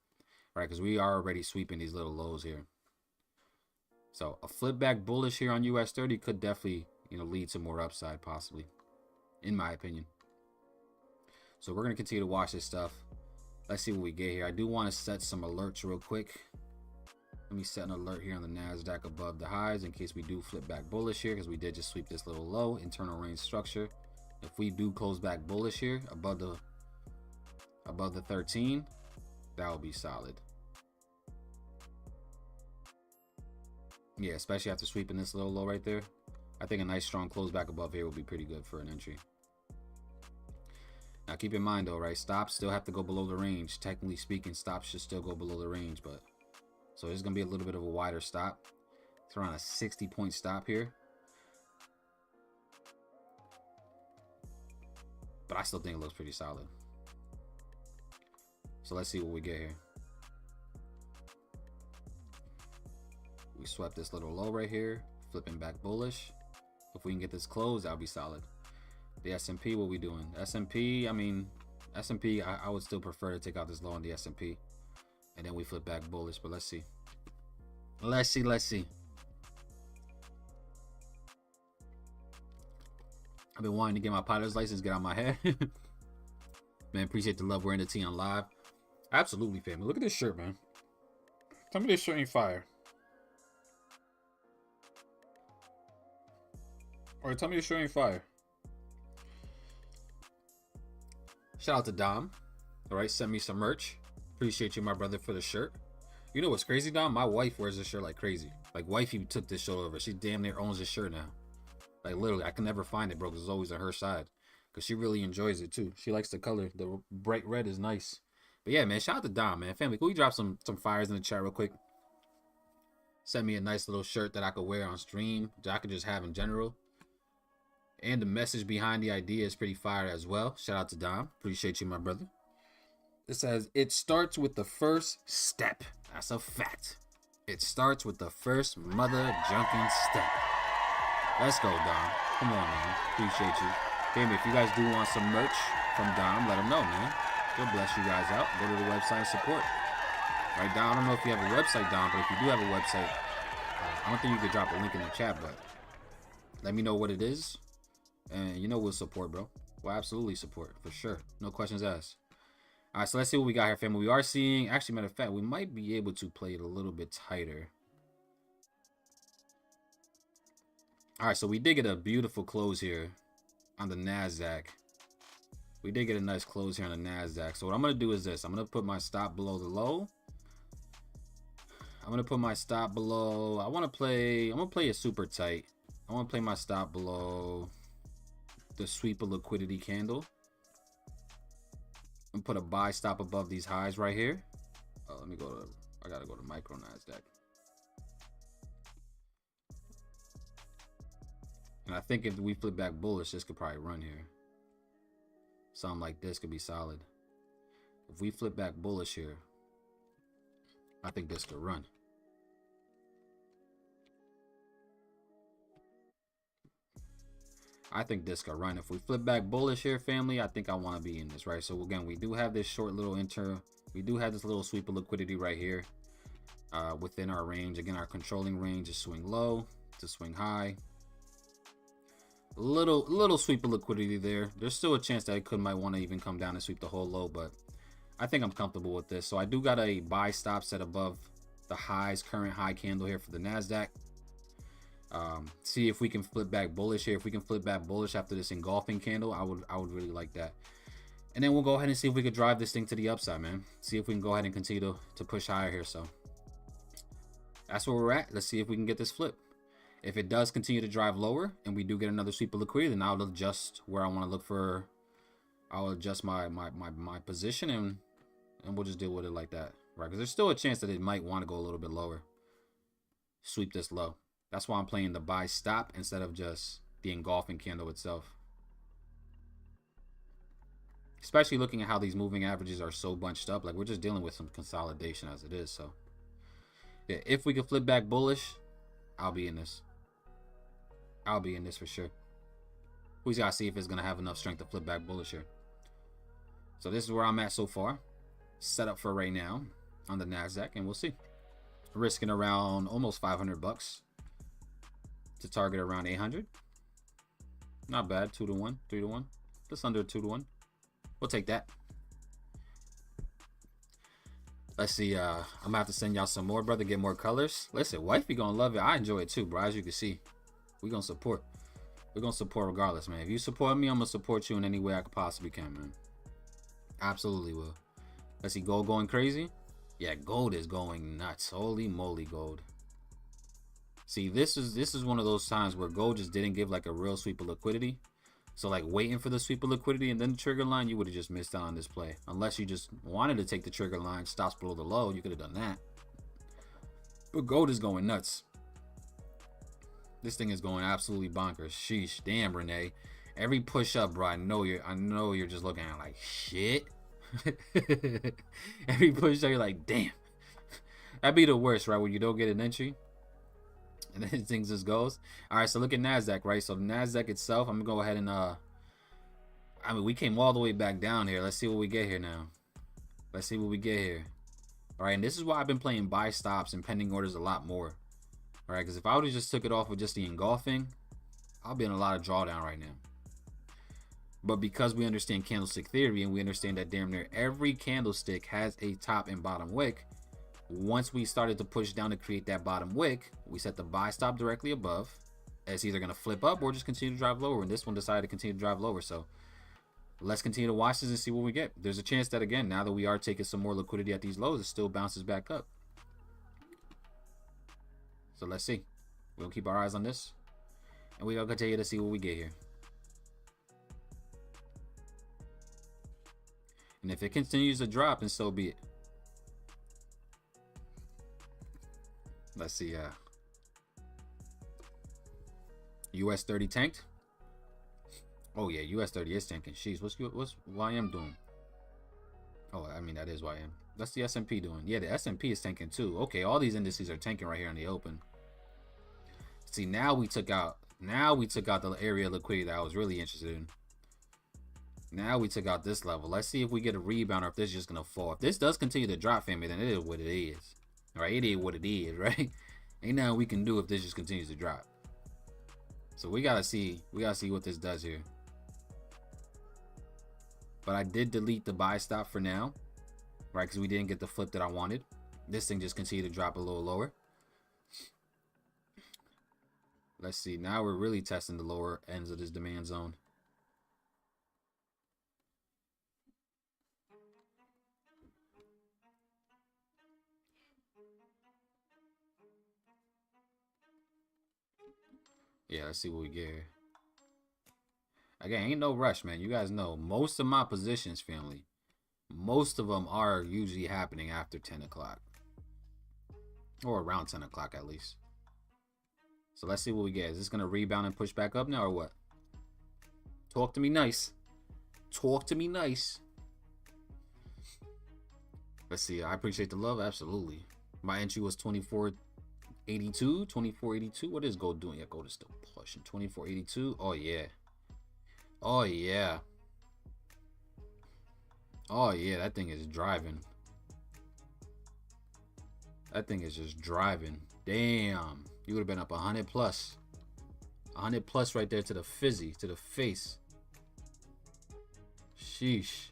right? Because we are already sweeping these little lows here. So a flip back bullish here on US 30 could definitely, you know, lead to more upside possibly, in my opinion. So we're gonna continue to watch this stuff. Let's see what we get here. I do want to set some alerts real quick. Let me set an alert here on the NASDAQ above the highs in case we do flip back bullish here, because we did just sweep this little low, internal range structure. If we do close back bullish here above the 13, that would be solid. Yeah, especially after sweeping this little low right there. I think a nice strong close back above here would be pretty good for an entry. Now keep in mind though, right? Stops still have to go below the range. Technically speaking, stops should still go below the range, but so there's gonna be a little bit of a wider stop. It's around a 60-point stop here. But I still think it looks pretty solid. So let's see what we get here. We swept this little low right here, flipping back bullish. If we can get this closed, that'll be solid. The S&P, what we doing? S&P, I mean, S&P, I would still prefer to take out this low on the S&P. And then we flip back bullish, but let's see. Let's see. I've been wanting to get my pilot's license, get out of my head. Man, appreciate the love. Wearing the T on live. Absolutely, family. Look at this shirt, man. Tell me this shirt ain't fire. Or tell me this shirt ain't fire. Shout out to Dom. All right, send me some merch. Appreciate you, my brother, for the shirt. You know what's crazy, Dom? My wife wears this shirt like crazy. Like, wifey took this shirt over. She damn near owns this shirt now. Like, literally, I can never find it, bro, because it's always on her side. Because she really enjoys it, too. She likes the color. The bright red is nice. But yeah, man, shout out to Dom, man. Family, can we drop some fires in the chat real quick? Send me a nice little shirt that I could wear on stream, that I could just have in general. And the message behind the idea is pretty fire as well. Shout out to Dom. Appreciate you, my brother. It says, it starts with the first step. That's a fact. It starts with the first mother junking step. Let's go, Dom. Come on, man. Appreciate you. Damn, if you guys do want some merch from Dom, let him know, man. He'll bless you guys out. Go to the website and support. Right, Dom? I don't know if you have a website, Dom, but if you do have a website, I don't think you could drop a link in the chat, but let me know what it is. And you know we'll support, bro. We'll absolutely support, for sure. No questions asked. All right, so let's see what we got here, family. We are seeing, actually, matter of fact, we might be able to play it a little bit tighter. All right, so we did get a beautiful close here on the NASDAQ. We did get a nice close here on the NASDAQ. So what I'm going to do is this. I'm going to put my stop below the low. I'm going to put my stop below. I'm going to play it super tight. I want to play my stop below the sweep of liquidity candle. And put a buy stop above these highs right here. Let me go to, I got to go to micro NASDAQ. And I think if we flip back bullish, this could probably run here. Something like this could be solid. If we flip back bullish here, I think this could run. I think this could run. If we flip back bullish here, family, I think I want to be in this, right? So again, we do have this short little we do have this little sweep of liquidity right here within our range. Again, our controlling range is swing low to swing high. Little sweep of liquidity there. There's still a chance that it might want to even come down and sweep the whole low, but I think I'm comfortable with this. So I do got a buy stop set above the highs, current high candle here for the NASDAQ. See if we can flip back bullish here. If we can flip back bullish after this engulfing candle, I would really like that. And then we'll go ahead and see if we could drive this thing to the upside, man. See if we can go ahead and continue to push higher here. So that's where we're at. Let's see if we can get this flip. If it does continue to drive lower and we do get another sweep of liquidity, then I'll adjust where I want to look for. I'll adjust my position and we'll just deal with it like that, right? Because there's still a chance that it might want to go a little bit lower. Sweep this low. That's why I'm playing the buy stop instead of just the engulfing candle itself. Especially looking at how these moving averages are so bunched up. Like, we're just dealing with some consolidation as it is. So yeah, if we can flip back bullish, I'll be in this. I'll be in this for sure. We gotta see if it's gonna have enough strength to flip back bullish here. So this is where I'm at so far. Set up for right now on the NASDAQ, and we'll see. Risking around almost 500 bucks to target around 800. Not bad. 2 to 1, 3 to 1, just under 2 to 1. We'll take that. Let's see. I'm gonna have to send y'all some more, brother. Get more colors. Listen, wifey gonna love it. I enjoy it too, bro. As you can see, we gonna support. We're gonna support regardless, man. If you support me, I'm gonna support you in any way I could possibly can, man. Absolutely will. Let's see, gold going crazy. Yeah, gold is going nuts. Holy moly, gold. See, this is one of those times where gold just didn't give like a real sweep of liquidity. So like waiting for the sweep of liquidity and then the trigger line, you would have just missed out on this play. Unless you just wanted to take the trigger line, stops below the low, you could have done that. But gold is going nuts. This thing is going absolutely bonkers. Sheesh, damn, Renee. Every push up, bro, I know you're just looking at it like shit. Every push up, you're like, damn. That'd be the worst, right? When you don't get an entry. And then things just goes. All right, so look at NASDAQ, right? So NASDAQ itself, I'm going to go ahead and, I mean, we came all the way back down here. Let's see what we get here now. Let's see what we get here. All right, and this is why I've been playing buy stops and pending orders a lot more. All right, because if I would have just took it off with just the engulfing, I'll be in a lot of drawdown right now. But because we understand candlestick theory and we understand that damn near every candlestick has a top and bottom wick, once we started to push down to create that bottom wick, we set the buy stop directly above. It's either going to flip up or just continue to drive lower. And this one decided to continue to drive lower. So let's continue to watch this and see what we get. There's a chance that, again, now that we are taking some more liquidity at these lows, it still bounces back up. So let's see. We'll keep our eyes on this. And we're going to continue to see what we get here. And if it continues to drop, then so be it. Let's see. US 30 tanked. Oh yeah, US 30 is tanking. Jeez, what's YM doing? Oh, I mean that is YM. That's the S&P doing. Yeah, the S&P is tanking too. Okay, all these indices are tanking right here in the open. See, now we took out the area of liquidity that I was really interested in. Now we took out this level. Let's see if we get a rebound or if this is just gonna fall. If this does continue to drop, family, then it is what it is. Right, it is what it is, right? Ain't nothing we can do if this just continues to drop. So we gotta see what this does here. But I did delete the buy stop for now, right? Because we didn't get the flip that I wanted. This thing just continued to drop a little lower. Let's see. Now we're really testing the lower ends of this demand zone. Yeah, let's see what we get here. Again, ain't no rush, man. You guys know most of my positions, family, most of them are usually happening after 10 o'clock. Or around 10 o'clock at least. So let's see what we get. Is this going to rebound and push back up now or what? Talk to me nice. Talk to me nice. Let's see. I appreciate the love. Absolutely. My entry was 2482. 2482. What is gold doing? Yeah, gold is still pushing. 2482. Oh, yeah. Oh, yeah. Oh, yeah. That thing is driving. That thing is just driving. Damn. You would have been up 100 plus. 100 plus right there to the fizzy, to the face. Sheesh.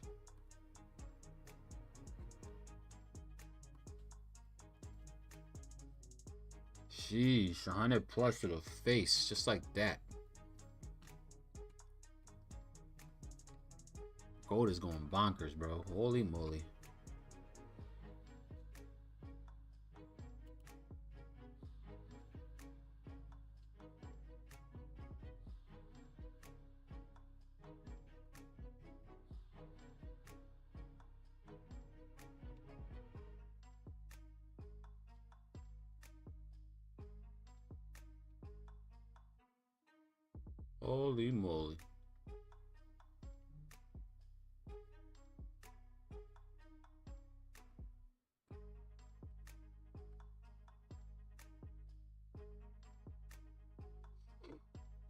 Sheesh. 100 plus to the face. Just like that. Gold is going bonkers, bro. Holy moly. Holy moly.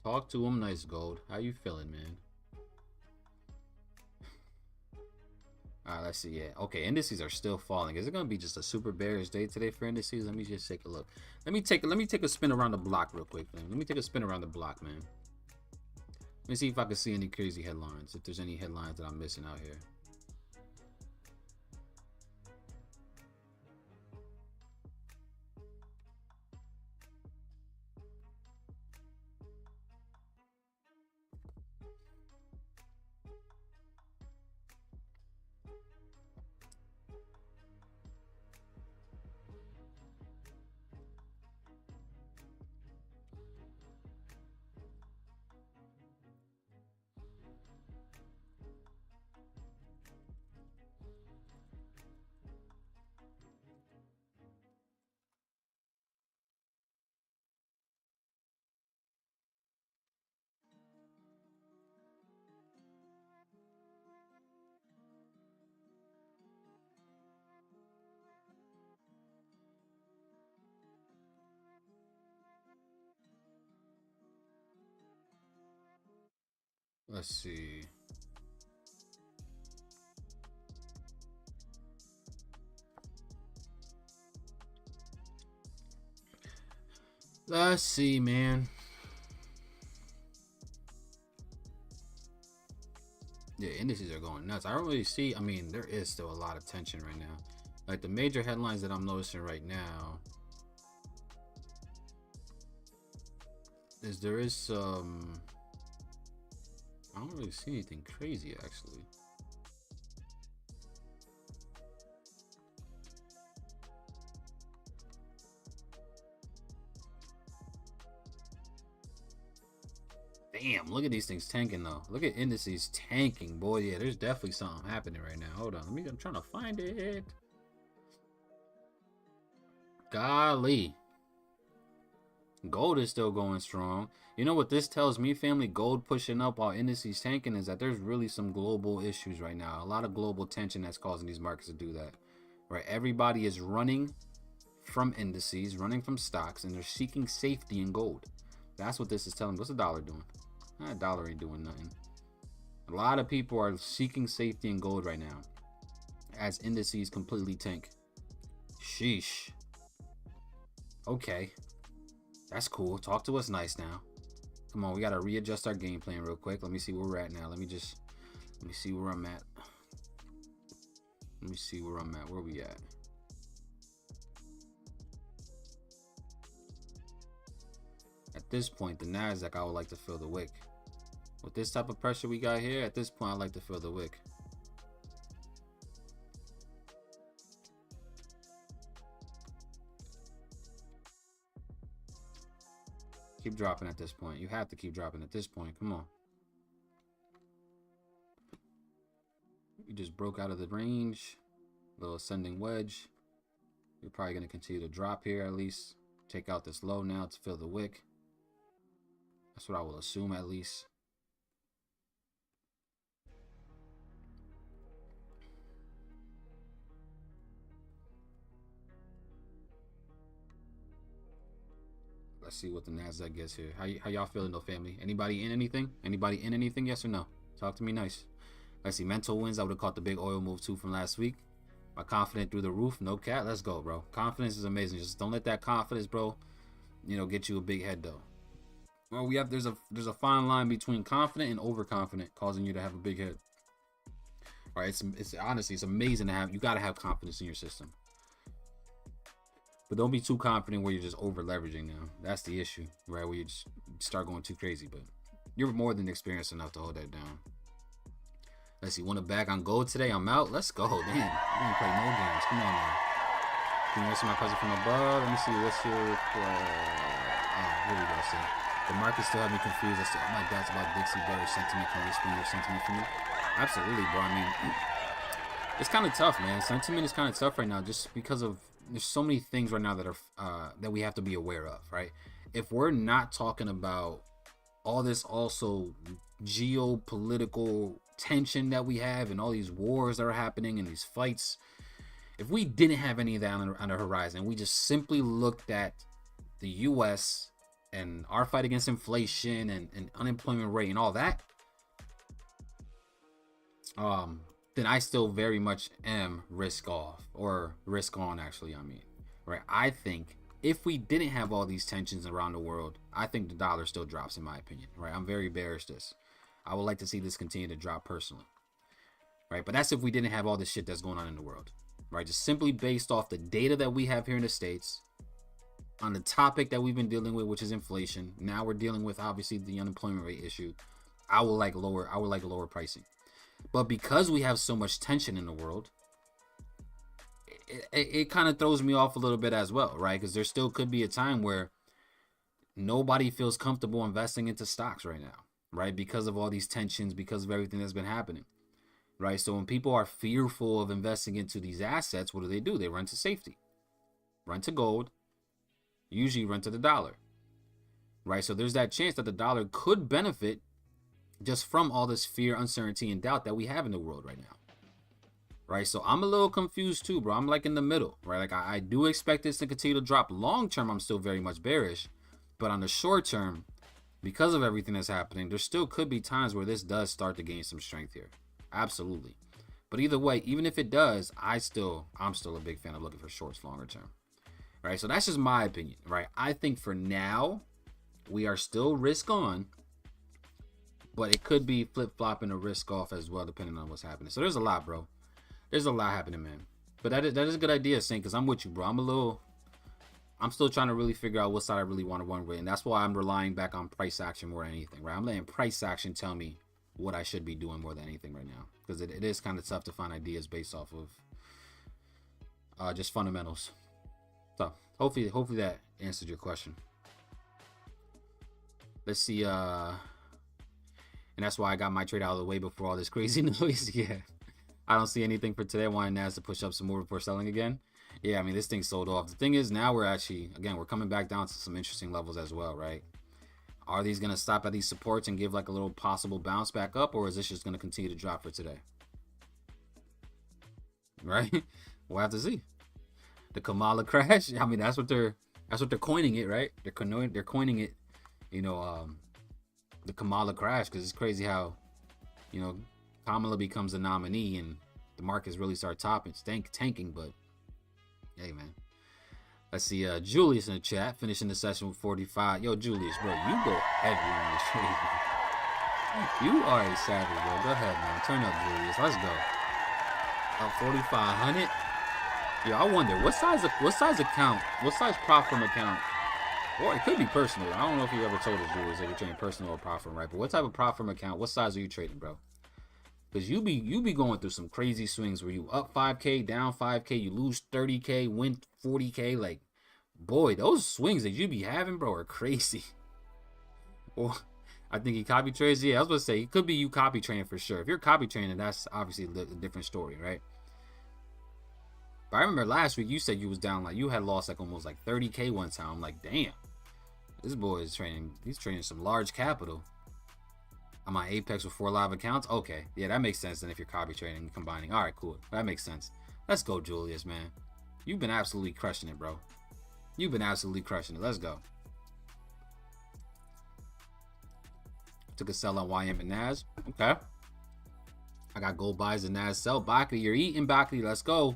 Talk to him nice, Gold. How you feeling, man? Alright, let's see. Yeah. Okay, indices are still falling. Is it gonna be just a super bearish day today for indices? Let me just take a look. Let me take a spin around the block real quick, man. Let me take a spin around the block, man. Let me see if I can see any crazy headlines. If there's any headlines that I'm missing out here. Let's see. Let's see, man. Yeah, indices are going nuts. I don't really see. I mean, there is still a lot of tension right now. Like the major headlines that I'm noticing right now is there is some. I don't really see anything crazy actually. Damn, look at these things tanking though. Look at indices tanking, boy. Yeah, there's definitely something happening right now. Hold on, I'm trying to find it. Golly. Gold is still going strong. You know what this tells me, family? Gold pushing up while indices tanking is that there's really some global issues right now. A lot of global tension that's causing these markets to do that. Right? Everybody is running from indices, running from stocks, and they're seeking safety in gold. That's what this is telling me. What's the dollar doing? That dollar ain't doing nothing. A lot of people are seeking safety in gold right now as indices completely tank. Sheesh. Okay. That's cool. Talk to us nice now. Come on, we gotta readjust our game plan real quick. Let me see where we're at now. Let me see where I'm at. Let me see where I'm at. Where we at? At this point, the Nasdaq, I would like to feel the wick. With this type of pressure we got here, at this point, I'd like to feel the wick. Keep dropping at this point. You have to keep dropping at this point. Come on. You just broke out of the range. Little ascending wedge. You're probably going to continue to drop here at least. Take out this low now to fill the wick. That's what I will assume at least. Let's see what the Nasdaq gets here. How y'all feeling though, family? Anybody in anything? Anybody in anything? Yes or no? Talk to me nice. Let's see. Mental wins. I would have caught the big oil move too from last week. My confidence through the roof. No cat. Let's go, bro. Confidence is amazing. Just don't let that confidence, bro, get you a big head though. Well, there's a fine line between confident and overconfident, causing you to have a big head. All right, it's honestly, it's amazing to have. You got to have confidence in your system. But don't be too confident where you're just over leveraging now. That's the issue, right? Where you just start going too crazy. But you're more than experienced enough to hold that down. Let's see. Want to bag on gold today? I'm out. Let's go. Damn. We don't play no games. Come on now. Can you answer my cousin from above? Let me see. What's your... here we go. See. The market still have me confused. I still have my doubts about Dixie bearish sentiment. Can you explain your sentiment for me? Absolutely, bro. I mean, it's kind of tough, man. Sentiment is kind of tough right now just because of... There's so many things right now that are that we have to be aware of, right? If we're not talking about all this also geopolitical tension that we have and all these wars that are happening and these fights, if we didn't have any of that on the horizon, we just simply looked at the U.S. and our fight against inflation and unemployment rate and all that, then I still very much am risk off, or risk on actually, I mean, right? I think if we didn't have all these tensions around the world, I think the dollar still drops in my opinion, right? I'm very bearish this. I would like to see this continue to drop personally, right? But that's if we didn't have all this shit that's going on in the world, right? Just simply based off the data that we have here in the States on the topic that we've been dealing with, which is inflation. Now we're dealing with obviously the unemployment rate issue. I would like lower pricing. But because we have so much tension in the world, it kind of throws me off a little bit as well, right? Because there still could be a time where nobody feels comfortable investing into stocks right now, right? Because of all these tensions, because of everything that's been happening, right? So when people are fearful of investing into these assets, what do? They run to safety, run to gold, usually run to the dollar, right? So there's that chance that the dollar could benefit just from all this fear, uncertainty, and doubt that we have in the world right now, right? So I'm a little confused too, bro. I'm like in the middle, right? Like I do expect this to continue to drop. Long term, I'm still very much bearish, but on the short term, because of everything that's happening, there still could be times where this does start to gain some strength here. Absolutely. But either way, even if it does, I'm still a big fan of looking for shorts longer term. Right? So that's just my opinion, right? I think for now, we are still risk on, but it could be flip-flopping a risk off as well, depending on what's happening. So there's a lot, bro. There's a lot happening, man. But that is a good idea, Saint, because I'm with you, bro. I'm still trying to really figure out what side I really want to run with, and that's why I'm relying back on price action more than anything, right? I'm letting price action tell me what I should be doing more than anything right now, because it is kind of tough to find ideas based off of just fundamentals. So hopefully that answered your question. Let's see, and that's why I got my trade out of the way before all this crazy noise. Yeah, I don't see anything for today. I wanted NAS to push up some more before selling again. Yeah, I mean, this thing sold off. The thing is, now we're actually, again, we're coming back down to some interesting levels as well, right? Are these going to stop at these supports and give like a little possible bounce back up, or is this just going to continue to drop for today? Right? We'll have to see. The Kamala crash. I mean, that's what they're coining it, right? They're coining it, you know, the Kamala crash, because it's crazy how, you know, Kamala becomes a nominee and the markets really start tanking, but hey, man. Let's see, Julius in the chat, finishing the session with 45. Yo, Julius, bro, you go heavy on this trade, man. You are a savage, bro. Go ahead, man. Turn up, Julius. Let's go. Up 4,500. Yo, I wonder, what size account, what size prop firm account, or it could be personal. I don't know if you ever told us, Julius, if you're trading personal or prop firm, right? But what type of prop firm account, what size are you trading, bro? Because you be going through some crazy swings where you up 5K, down 5K, you lose 30K, win 40K. Like, boy, those swings that you be having, bro, are crazy. Well, I think he copy trades. Yeah, I was going to say, it could be you copy trading for sure. If you're copy trading, that's obviously a different story, right? But I remember last week you said you was down, like, you had lost like almost like 30K one time. I'm like, damn, this boy is trading, he's trading some large capital. I'm on Apex with 4 live accounts. Okay, yeah, that makes sense then if you're copy trading and combining. All right, cool. That makes sense. Let's go, Julius, man. You've been absolutely crushing it, bro. You've been absolutely crushing it. Let's go. Took a sell on YM and Nas. Okay. I got gold buys and Nas sell. Bakri, you're eating, Bakri. Let's go.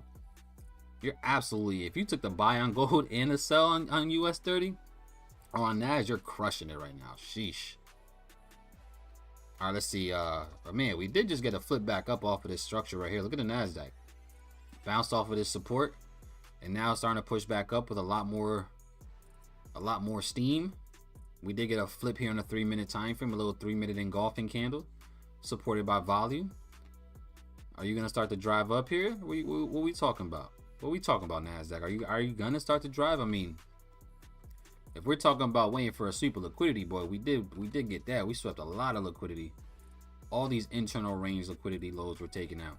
You're absolutely, if you took the buy on gold and a sell on US 30 or on Nas, you're crushing it right now. Sheesh. All right, let's see. But man, we did just get a flip back up off of this structure right here. Look at the NASDAQ. Bounced off of this support, and now starting to push back up with a lot more steam. We did get a flip here on a 3-minute time frame, a little 3-minute engulfing candle, supported by volume. Are you gonna start to drive up here? What we talking about? What we talking about, NASDAQ? Are you gonna start to drive? I mean, if we're talking about waiting for a sweep of liquidity, boy, we did get that. We swept a lot of liquidity. All these internal range liquidity lows were taken out.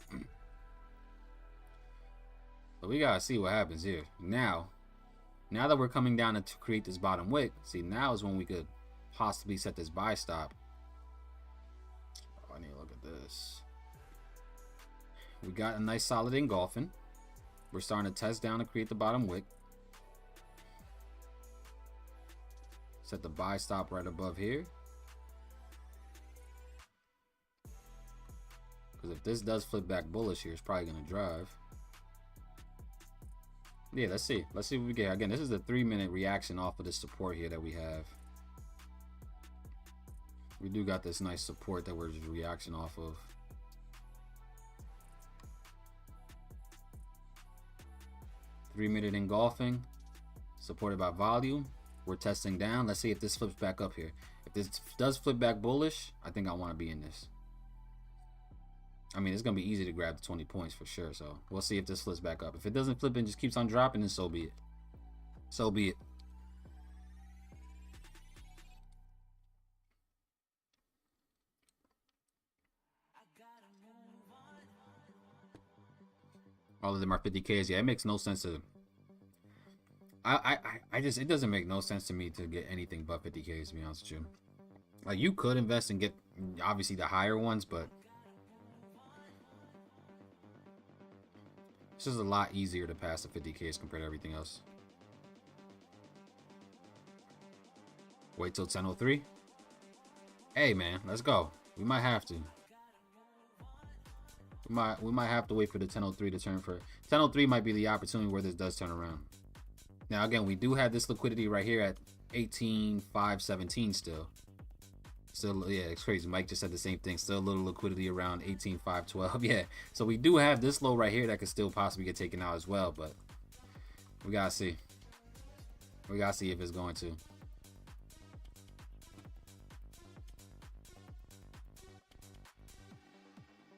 But we gotta see what happens here. Now that we're coming down to create this bottom wick, see, now is when we could possibly set this buy stop. Oh, I need to look at this. We got a nice solid engulfing. We're starting to test down to create the bottom wick. Set the buy stop right above here. Because if this does flip back bullish here, it's probably going to drive. Yeah, let's see. Let's see what we get. Again, this is the 3-minute reaction off of this support here that we have. We do got this nice support that we're just reaction off of. Three-minute engulfing, supported by volume. We're testing down. Let's see if this flips back up here. If this does flip back bullish, I think I want to be in this. I mean, it's going to be easy to grab the 20 points for sure. So we'll see if this flips back up. If it doesn't flip and just keeps on dropping, then so be it. So be it. All of them are 50Ks. Yeah, it makes no sense to. I just, it doesn't make no sense to me to get anything but 50Ks, to be honest with you. Like, you could invest and get obviously the higher ones, but it's just a lot easier to pass the 50Ks compared to everything else. Wait till 10:03. Hey man, let's go. We might have to. We might have to wait for the 1003 to turn for 1003 might be the opportunity where this does turn around. Now again, we do have this liquidity right here at 18,517 still. Still, yeah, it's crazy. Mike just said the same thing. Still a little liquidity around 18,512. Yeah, so we do have this low right here that could still possibly get taken out as well, but we gotta see. We gotta see if it's going to.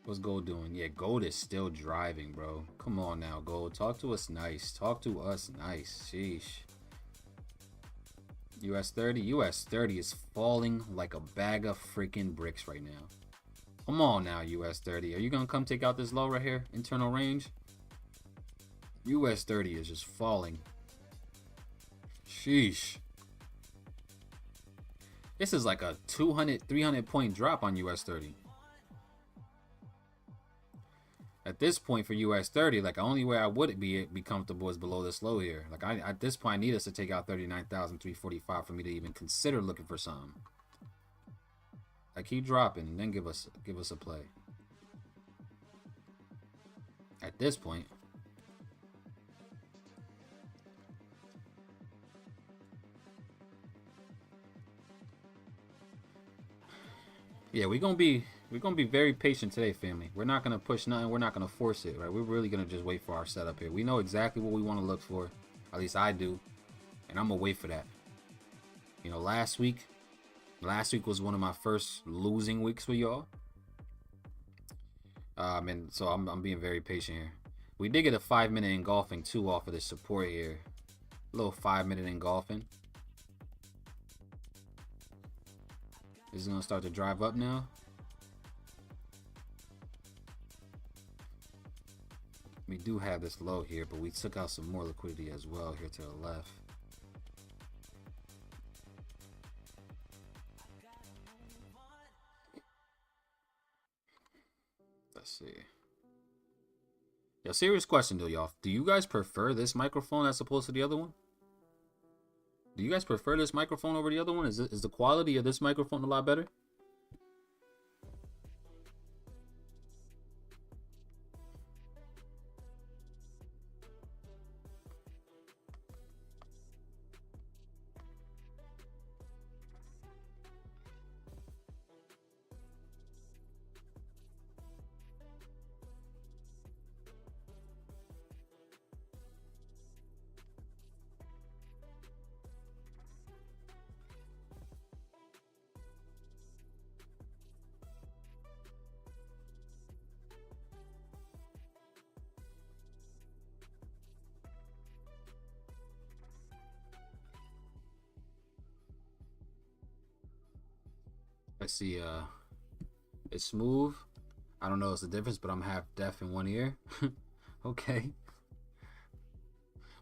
What's gold doing? Yeah, gold is still driving, bro. Come on now, gold. Talk to us nice. Talk to us nice. Sheesh. US 30. US 30 is falling like a bag of freaking bricks right now. Come on now, US 30. Are you gonna come take out this low right here? Internal range? US 30 is just falling. Sheesh. This is like a 200, 300 point drop on US 30. At this point for US 30, like the only way I would be comfortable is below this low here. Like at this point, I need us to take out 39,345 for me to even consider looking for some. I keep dropping and then give us a play. At this point. Yeah, we're gonna be very patient today, family. We're not gonna push nothing. We're not gonna force it, right? We're really gonna just wait for our setup here. We know exactly what we want to look for. At least I do, and I'm gonna wait for that. You know, last week was one of my first losing weeks with y'all. And so I'm being very patient here. We did get a 5-minute engulfing too off of this support here. A little 5-minute engulfing. This is gonna start to drive up now. We do have this low here, but we took out some more liquidity as well here to the left. Let's see. Yeah, serious question though, y'all. Do you guys prefer this microphone as opposed to the other one? Do you guys prefer this microphone over the other one? Is the quality of this microphone a lot better? Let's see, it's smooth. I don't know what's the difference, but I'm half deaf in one ear. Okay.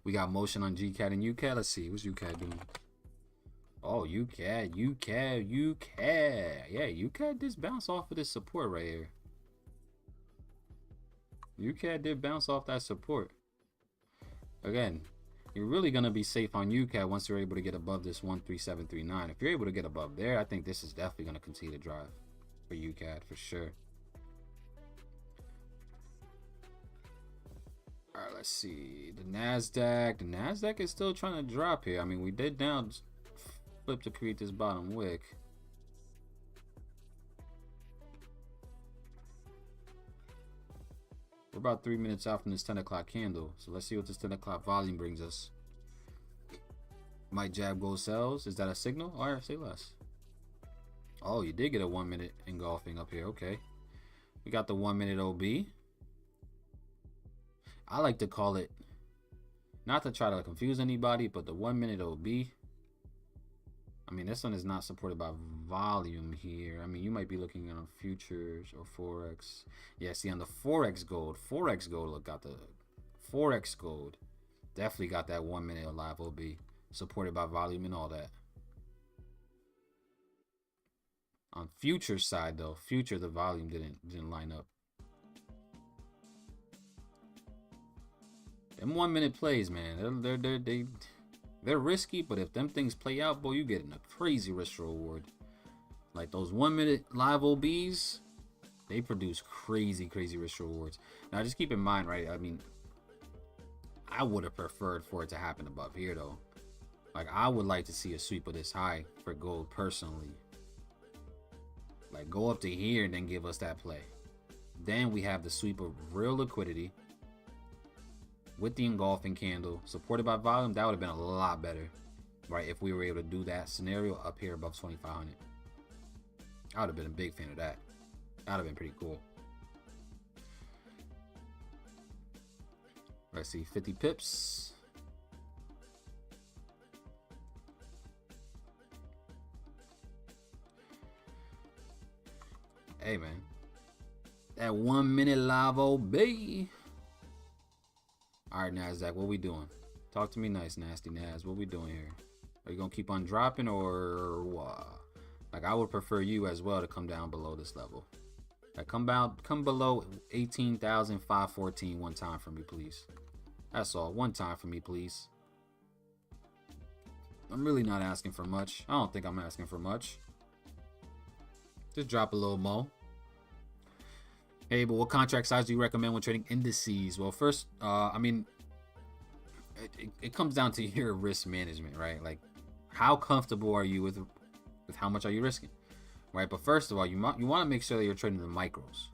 We got motion on GCAT and UCAT. Let's see, what's UCAT doing? Oh, UCAT. Yeah, UCAT did bounce off of this support right here. UCAT did bounce off that support. Again, you're really going to be safe on UCAT once you're able to get above this 13739. If you're able to get above there, I think this is definitely going to continue to drive for UCAT for sure. All right, let's see. The NASDAQ is still trying to drop here. I mean, we did down flip to create this bottom wick. We're about 3 minutes out from this 10 o'clock candle. So let's see what this 10 o'clock volume brings us. Might jab gold sells. Is that a signal? All right, say less. Oh, you did get a 1 minute engulfing up here. Okay. We got the 1 minute OB. I like to call it, not to try to confuse anybody, but the 1 minute OB. I mean, this one is not supported by volume here. I mean, you might be looking on futures or Forex. Yeah, see on the Forex gold, look, got the Forex gold. Definitely got that 1 minute live OB supported by volume and all that. On future side though, future the volume didn't line up. Them 1 minute plays, man, they're risky, but if them things play out, boy, you getting a crazy risk reward. Like those 1 minute live OBs, they produce crazy risk rewards. Now just keep in mind, right? I mean, I would have preferred for it to happen above here though. Like I would like to see a sweep of this high for gold personally. Like go up to here and then give us that play. Then we have the sweep of real liquidity with the engulfing candle supported by volume. That would have been a lot better, right? If we were able to do that scenario up here above 2,500. I would have been a big fan of that. That would have been pretty cool. Let's see, 50 pips. Hey man, that 1 minute live OB. All right, Nasdaq, what we doing? Talk to me nice, nasty Nas. What we doing here? Are you gonna keep on dropping or what? Like I would prefer you as well to come down below this level. Like come below 18,514 one time for me, please. That's all. One time for me, please. I'm really not asking for much. I don't think I'm asking for much. Just drop a little more. Hey, but what contract size do you recommend when trading indices? Well, first, I mean, it comes down to your risk management, right? Like, how comfortable are you with how much are you risking, right? But first of all, you want to make sure that you're trading the micros,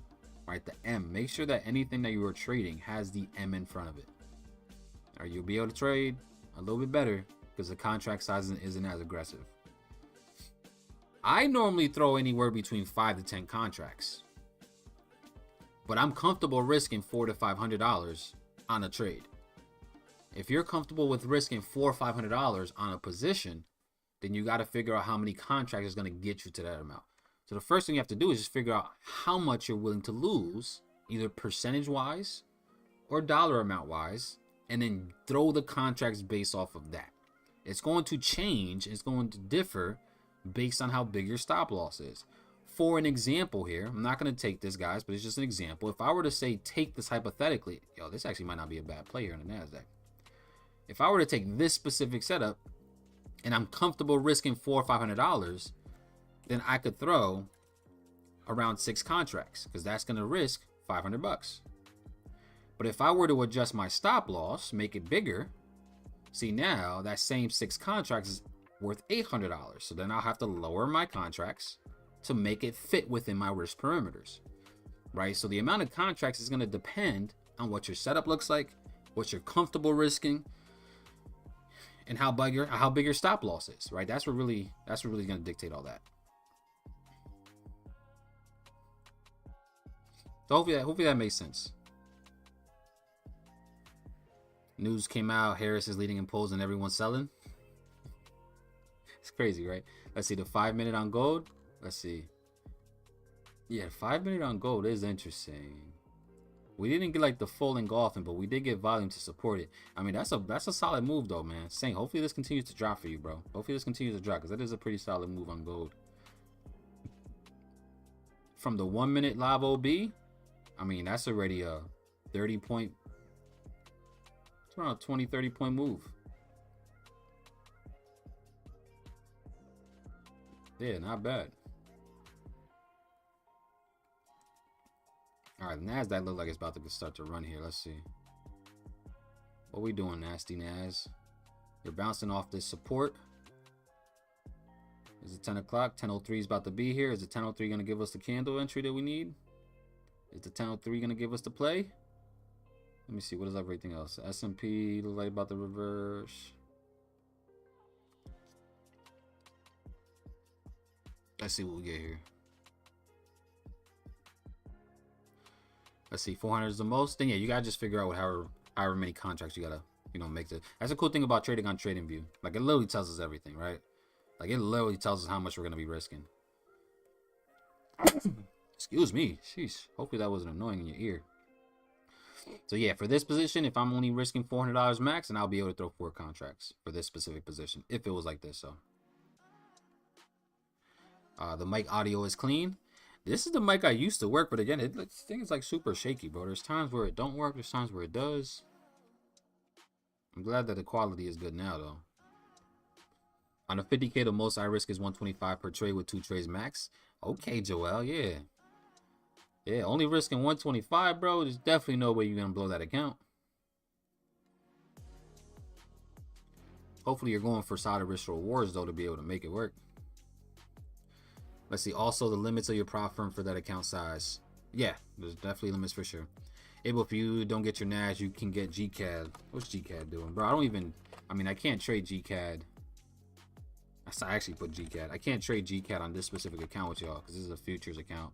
right? The M. Make sure that anything that you are trading has the M in front of it. Or you'll be able to trade a little bit better because the contract size isn't as aggressive. I normally throw anywhere between 5 to 10 contracts, but I'm comfortable risking $400 to $500 on a trade. If you're comfortable with risking $400 or $500 on a position, then you got to figure out how many contracts is going to get you to that amount. So the first thing you have to do is just figure out how much you're willing to lose, either percentage wise or dollar amount wise, and then throw the contracts based off of that. It's going to change. It's going to differ based on how big your stop loss is. For an example here, I'm not going to take this, guys, but it's just an example. If I were to say take this hypothetically, this actually might not be a bad play here in the NASDAQ. If I were to take this specific setup and I'm comfortable risking $400 or $500, then I could throw around 6 contracts because that's going to risk $500. But if I were to adjust my stop loss, make it bigger, see now that same 6 contracts is worth $800. So then I'll have to lower my contracts to make it fit within my risk parameters, right? So the amount of contracts is going to depend on what your setup looks like, what you're comfortable risking, and how big your stop loss is, right? That's what really going to dictate all that. So hopefully that makes sense. News came out, Harris is leading in polls and everyone's selling. It's crazy, right? Let's see the 5 minute on gold. Let's see. Yeah, 5 minute on gold is interesting. We didn't get like the full engulfing, but we did get volume to support it. I mean, that's a solid move though, man. Saying hopefully this continues to drop for you, bro. Hopefully this continues to drop because that is a pretty solid move on gold. From the 1 minute live OB, I mean, that's already a 30 point. It's around a 20-30 point move. Yeah, not bad. All right, NASDAQ look like it's about to start to run here. Let's see. What we doing, nasty Nas? You're bouncing off this support. Is it 10 o'clock? 10:03 is about to be here. Is the 10:03 going to give us the candle entry that we need? Is the 10:03 going to give us the play? Let me see. What is everything else? S&P look like about to reverse. Let's see what we get here. Let's see, 400 is the most. Then yeah, you gotta just figure out what however many contracts you gotta, make the. That's a cool thing about trading on TradingView. Like it literally tells us everything, right? Like it literally tells us how much we're gonna be risking. Excuse me. Sheesh. Hopefully that wasn't annoying in your ear. So yeah, for this position, if I'm only risking $400 max, then I'll be able to throw 4 contracts for this specific position. If it was like this, so. The mic audio is clean. This is the mic I used to work, but again, this thing is like super shaky, bro. There's times where it don't work. There's times where it does. I'm glad that the quality is good now, though. On a 50K, the most I risk is 125 per trade with 2 trades max. Okay, Joel, yeah. Yeah, only risking 125, bro. There's definitely no way you're going to blow that account. Hopefully you're going for solid risk rewards, though, to be able to make it work. Let's see. Also, the limits of your prop firm for that account size. Yeah, there's definitely limits for sure. Abel, if you don't get your NAS, you can get GCAD. What's GCAD doing? Bro, I can't trade GCAD. I actually put GCAD. I can't trade GCAD on this specific account with y'all because this is a futures account.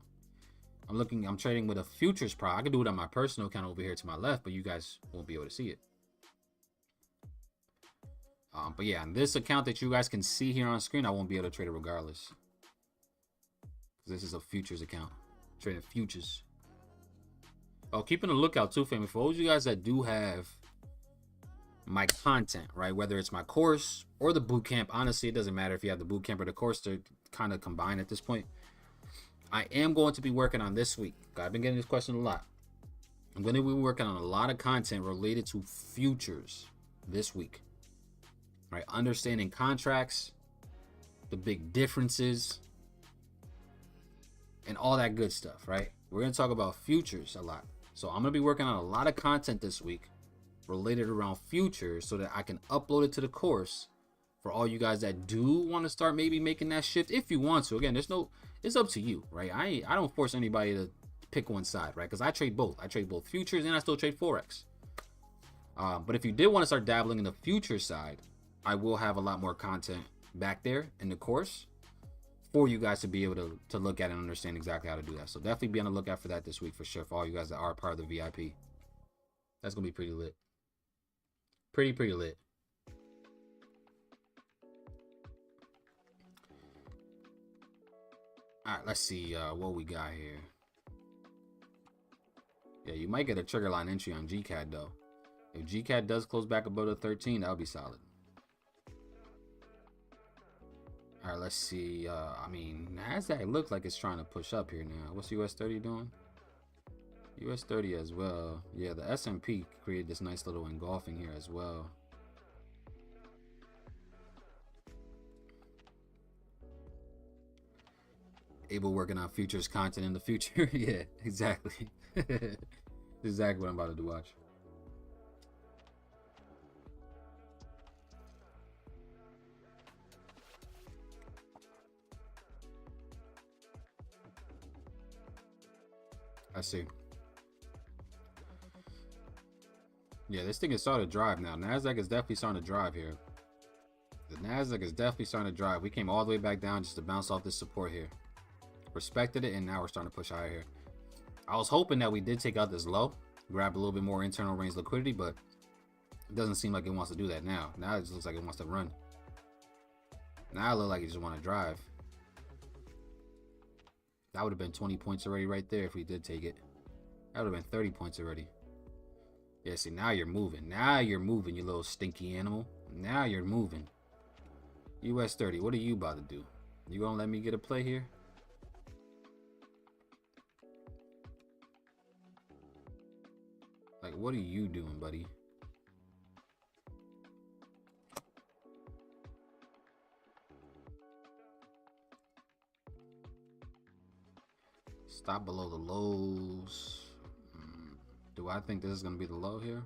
I'm trading with a futures prop. I can do it on my personal account over here to my left, but you guys won't be able to see it. But yeah, on this account that you guys can see here on screen, I won't be able to trade it regardless. This is a futures account. Trading futures. Oh, keeping a lookout too, family. For those of you guys that do have my content, right? Whether it's my course or the boot camp. Honestly, it doesn't matter if you have the boot camp or the course. They're kind of combined at this point. I am going to be working on this week. I've been getting this question a lot. I'm going to be working on a lot of content related to futures this week. Right? Understanding contracts, the big differences, and all that good stuff, right? We're going to talk about futures a lot. So I'm going to be working on a lot of content this week related around futures so that I can upload it to the course for all you guys that do want to start maybe making that shift if you want to. Again, it's up to you, right? I don't force anybody to pick one side, right? Because I trade both. I trade both futures and I still trade Forex. But if you did want to start dabbling in the future side, I will have a lot more content back there in the course for you guys to be able to look at and understand exactly how to do that. So definitely be on the lookout for that this week for sure, for all you guys that are part of the VIP. That's going to be pretty lit. Pretty lit. All right, let's see what we got here. Yeah, you might get a trigger line entry on GCAD though. If GCAD does close back above the 13, that'll be solid. All right, let's see. NASDAQ looks like it's trying to push up here now. What's US 30 doing? US 30 as well. Yeah, the S&P created this nice little engulfing here as well. Abel working on futures content in the future. Yeah, exactly. Exactly what I'm about to do. Watch. I see. Yeah, this thing is starting to drive now. NASDAQ is definitely starting to drive here. The NASDAQ is definitely starting to drive. We came all the way back down just to bounce off this support here. Respected it, and now we're starting to push higher here. I was hoping that we did take out this low, grab a little bit more internal range liquidity, but it doesn't seem like it wants to do that now. Now it just looks like it wants to run. Now it looks like it just want to drive. That would have been 20 points already right there if we did take it. That would have been 30 points already. Yeah, see, now you're moving. Now you're moving, you little stinky animal. Now you're moving. US 30, what are you about to do? You gonna let me get a play here? Like, what are you doing, buddy? Stop below the lows. Do I think this is going to be the low here?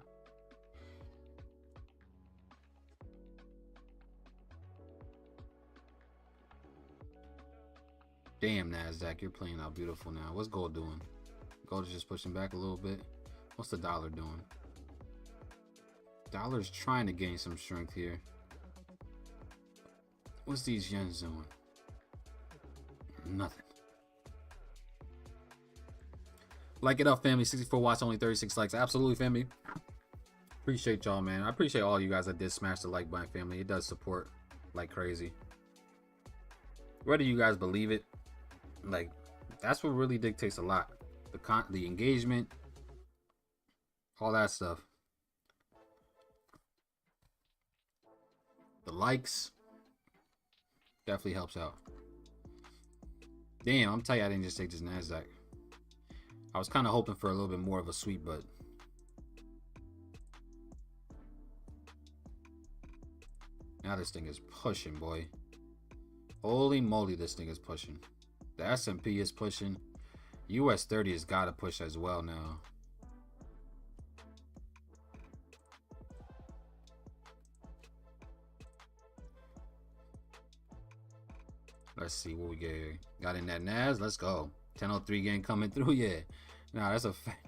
Damn, NASDAQ, you're playing out beautiful now. What's gold doing? Gold is just pushing back a little bit. What's the dollar doing? Dollar's trying to gain some strength here. What's these yens doing? Nothing. Like it up, family. 64 watts, only 36 likes. Absolutely, family. Appreciate y'all, man. I appreciate all you guys that did smash the like button, family. It does support like crazy. Whether you guys believe it, like, that's what really dictates a lot. The engagement, all that stuff. The likes definitely helps out. Damn, I'm telling you, I didn't just take this NASDAQ. I was kind of hoping for a little bit more of a sweep, but now this thing is pushing, boy. Holy moly, this thing is pushing. The S&P is pushing. US 30 has got to push as well now. Let's see what we get here. Got in that NAS. Let's go. 1003 again coming through. Yeah. Nah, that's a fact.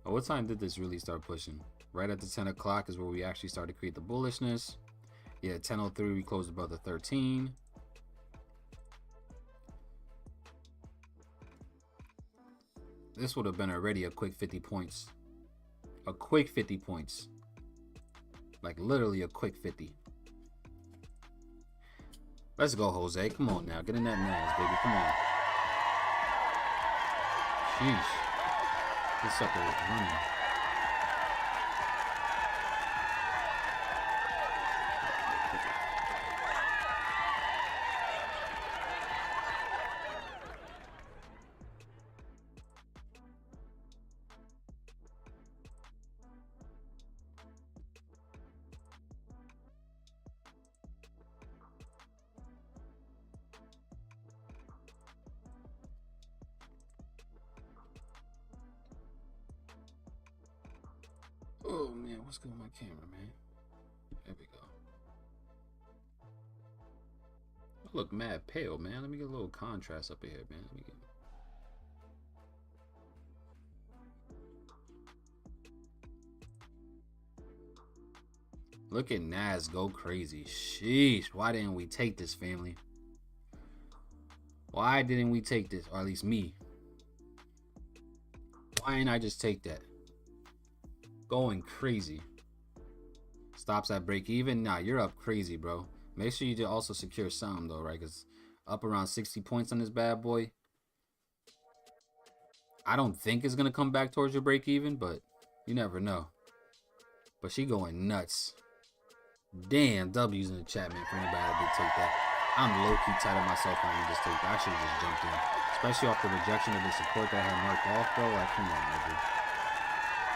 Oh, what time did this really start pushing? Right at the 10 o'clock is where we actually started to create the bullishness. Yeah, 1003 we closed above the 13. This would have been already a quick 50 points. A quick 50 points. Like literally a quick 50. Let's go, Jose. Come on now. Get in that NAS, baby. Come on. Sheesh. This sucker is running. Oh man, what's good with my camera, man? There we go. I look mad pale, man. Let me get a little contrast up here, man. Let me get. Look at Nas go crazy. Sheesh. Why didn't we take this, family? Why didn't we take this? Or at least me. Why didn't I just take that? Going crazy. Stops at break even. Nah, you're up crazy, bro. Make sure you also secure some though, right? Because up around 60 points on this bad boy. I don't think it's gonna come back towards your break even, but you never know. But she going nuts. Damn, W's in the chat, man, for anybody that did take that. I'm low-key tight of myself when I just take that. I should have just jumped in. Especially off the rejection of the support that I had marked off, bro. Like, come on, nigga.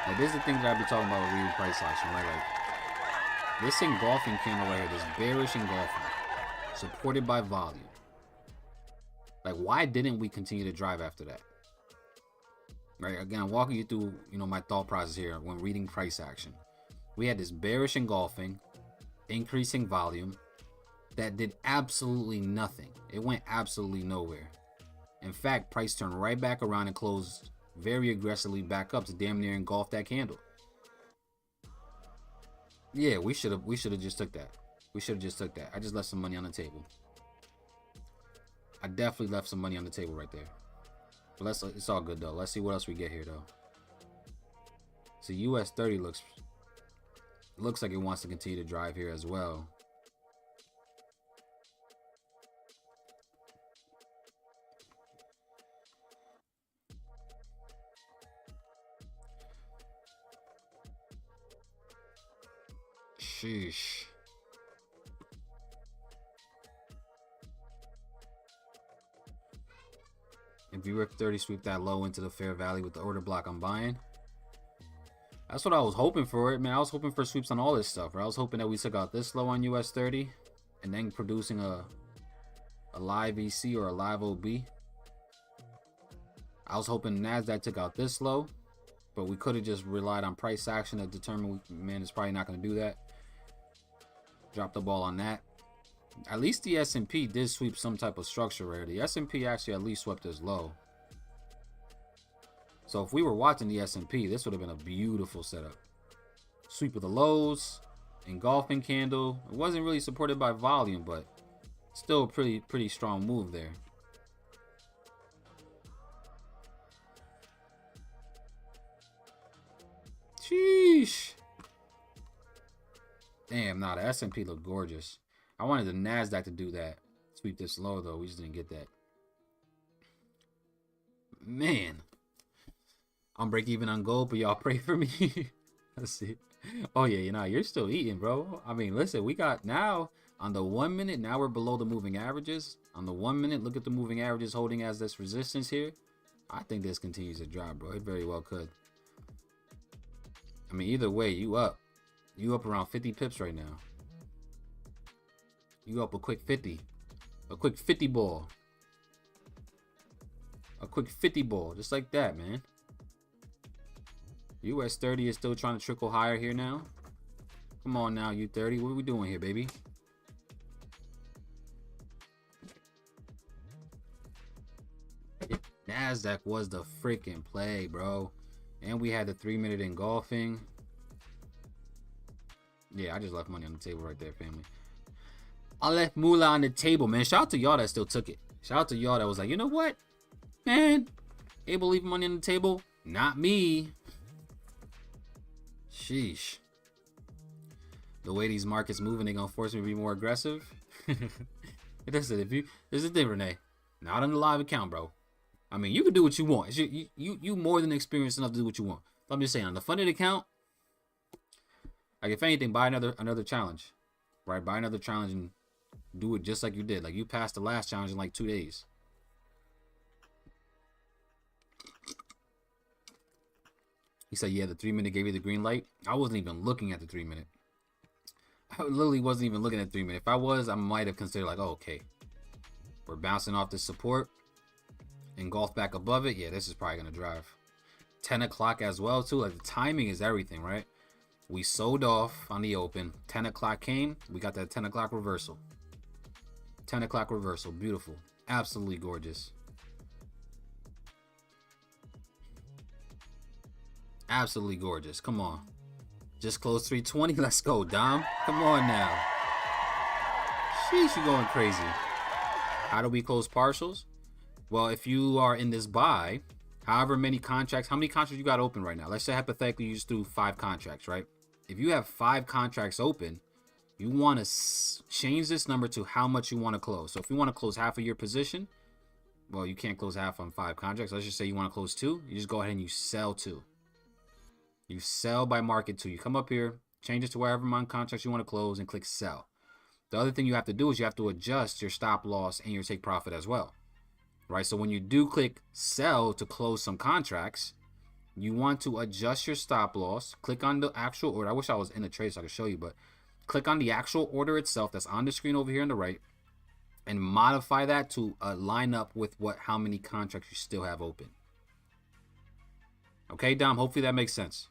Like, this is the things that I be talking about with reading price action, right? Like, this engulfing candle right here, this bearish engulfing, supported by volume. Like, why didn't we continue to drive after that? Right, again, I'm walking you through, my thought process here when reading price action. We had this bearish engulfing, increasing volume, that did absolutely nothing. It went absolutely nowhere. In fact, price turned right back around and closed very aggressively back up to damn near engulf that candle. Yeah, we should have just took that. We should have just took that. I just left some money on the table. I definitely left some money on the table right there. But it's all good though. Let's see what else we get here though. So US 30 looks like it wants to continue to drive here as well. Sheesh. If you Rick 30 sweep that low into the fair value with the order block I'm buying. That's what I was hoping for, man. I was hoping for sweeps on all this stuff, right? I was hoping that we took out this low on US 30 and then producing a live EC or a live OB. I was hoping NASDAQ took out this low, but we could have just relied on price action to determine, man, it's probably not going to do that. Drop the ball on that. At least the S&P did sweep some type of structure right. The S&P actually at least swept this low. So if we were watching the S&P, this would have been a beautiful setup. Sweep of the lows, engulfing candle. It wasn't really supported by volume, but still a pretty strong move there. Sheesh. Damn, nah, the S&P looked gorgeous. I wanted the NASDAQ to do that. Sweep this low, though. We just didn't get that. Man. I'm break even on gold, but y'all pray for me. Let's see. Oh, yeah, you're still eating, bro. I mean, listen, we got now on the 1 minute, now we're below the moving averages. On the 1 minute, look at the moving averages holding as this resistance here. I think this continues to drop, bro. It very well could. I mean, either way, you up. You up around 50 pips right now. You up a quick 50. A quick 50 ball. A quick 50 ball. Just like that, man. US 30 is still trying to trickle higher here now. Come on now, U30. What are we doing here, baby? NASDAQ was the freaking play, bro. And we had the 3-minute engulfing. Yeah, I just left money on the table right there, family. I left moolah on the table, man. Shout out to y'all that still took it. Shout out to y'all that was like, you know what? Man, Abel leave money on the table. Not me. Sheesh. The way these markets moving, they gonna force me to be more aggressive. Listen, if you, this is the thing, Renee. Not on the live account, bro. I mean, you can do what you want. You more than experienced enough to do what you want. But I'm just saying, on the funded account, like if anything, buy another challenge, right? Buy another challenge and do it just like you did. Like you passed the last challenge in like 2 days. He said, yeah, the 3-minute gave you the green light. I wasn't even looking at the 3-minute. I literally wasn't even looking at 3-minute. If I was, I might have considered like, oh, okay, we're bouncing off this support. Engulf back above it. Yeah, this is probably gonna drive. 10 o'clock as well too. Like the timing is everything, right? We sold off on the open. 10 o'clock came. We got that 10 o'clock reversal. 10 o'clock reversal. Beautiful. Absolutely gorgeous. Absolutely gorgeous. Come on. Just close 320. Let's go, Dom. Come on now. Sheesh, you going crazy. How do we close partials? Well, if you are in this buy, however many contracts, how many contracts you got open right now? Let's say hypothetically you just do 5 contracts, right? If you have 5 contracts open, you want to change this number to how much you want to close. So if you want to close half of your position, well, you can't close half on 5 contracts. Let's just say you want to close 2. You just go ahead and you sell 2. You sell by market 2. You come up here, change it to wherever amount of contracts you want to close and click sell. The other thing you have to do is you have to adjust your stop loss and your take profit as well. Right, so when you do click sell to close some contracts, you want to adjust your stop loss. Click on the actual order. I wish I was in the trade so I could show you, but click on the actual order itself that's on the screen over here on the right and modify that to line up with how many contracts you still have open. Okay, Dom, hopefully that makes sense.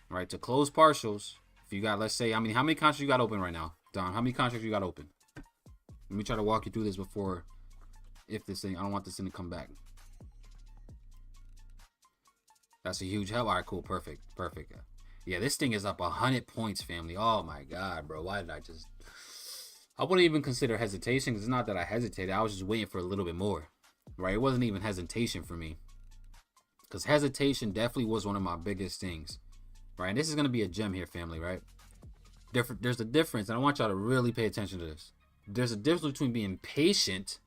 All right, to close partials, if you got, let's say, how many contracts you got open right now? Dom, how many contracts you got open? Let me try to walk you through this before. If this thing, I don't want this thing to come back. That's a huge help. All right, cool. Perfect. Yeah, this thing is up 100 points, family. Oh my God, bro. Why did I wouldn't even consider hesitation because it's not that I hesitated. I was just waiting for a little bit more, right? It wasn't even hesitation for me because hesitation definitely was one of my biggest things, right? And this is going to be a gem here, family, right? There's a difference, and I want y'all to really pay attention to this. There's a difference between being patient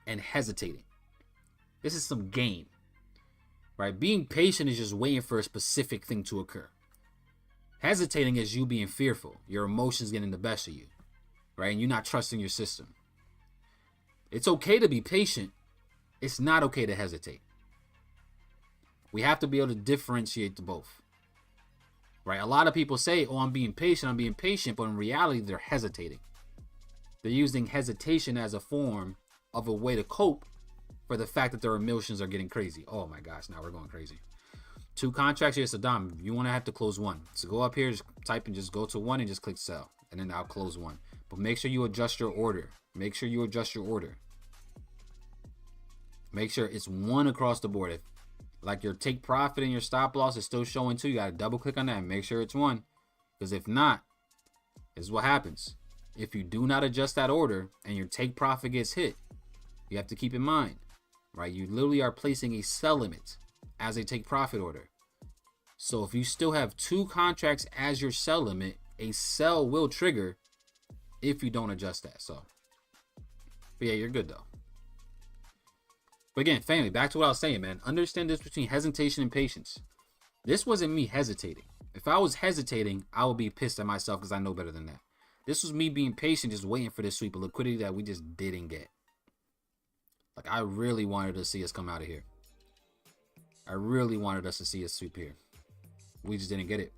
and hesitating. This is some game, right? Being patient is just waiting for a specific thing to occur. Hesitating is you being fearful, your emotions getting the best of you, right? And you're not trusting your system. It's okay to be patient. It's not okay to hesitate. We have to be able to differentiate the both, right? A lot of people say, oh, I'm being patient, but in reality, they're hesitating. They're using hesitation as a form of a way to cope for the fact that their emotions are getting crazy. Oh my gosh, now we're going crazy. 2 contracts here, Saddam. You want to have to close 1. So go up here, just type and just go to 1 and just click sell. And then I'll close 1. But make sure you adjust your order. Make sure you adjust your order. Make sure it's 1 across the board. If like your take profit and your stop loss is still showing 2, you got to double click on that and make sure it's 1. Because if not, this is what happens. If you do not adjust that order and your take profit gets hit, you have to keep in mind, right? You literally are placing a sell limit as a take profit order. So if you still have 2 contracts as your sell limit, a sell will trigger if you don't adjust that. So, but yeah, you're good though. But again, family, back to what I was saying, man. Understand this between hesitation and patience. This wasn't me hesitating. If I was hesitating, I would be pissed at myself because I know better than that. This was me being patient, just waiting for this sweep of liquidity that we just didn't get. Like, I really wanted to see us come out of here. I really wanted us to see us sweep here. We just didn't get it.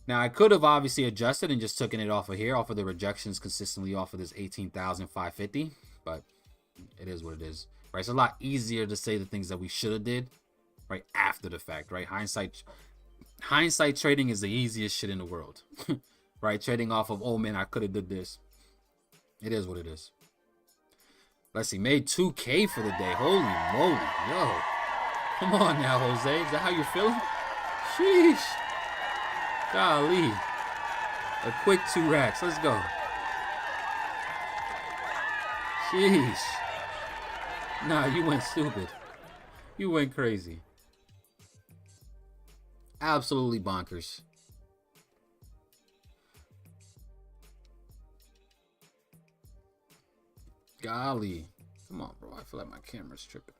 Now, I could have obviously adjusted and just taken it off of here, off of the rejections consistently off of this 18,550, but it is what it is, right? It's a lot easier to say the things that we should have did, right, after the fact, right? Hindsight trading is the easiest shit in the world, right? Trading off of, oh man, I could have did this. It is what it is. Let's see, made 2K for the day. Holy moly, yo. Come on now, Jose. Is that how you're feeling? Sheesh. Golly. A quick 2 racks. Let's go. Sheesh. Nah, you went stupid. You went crazy. Absolutely bonkers. Golly. Come on, bro. I feel like my camera's tripping.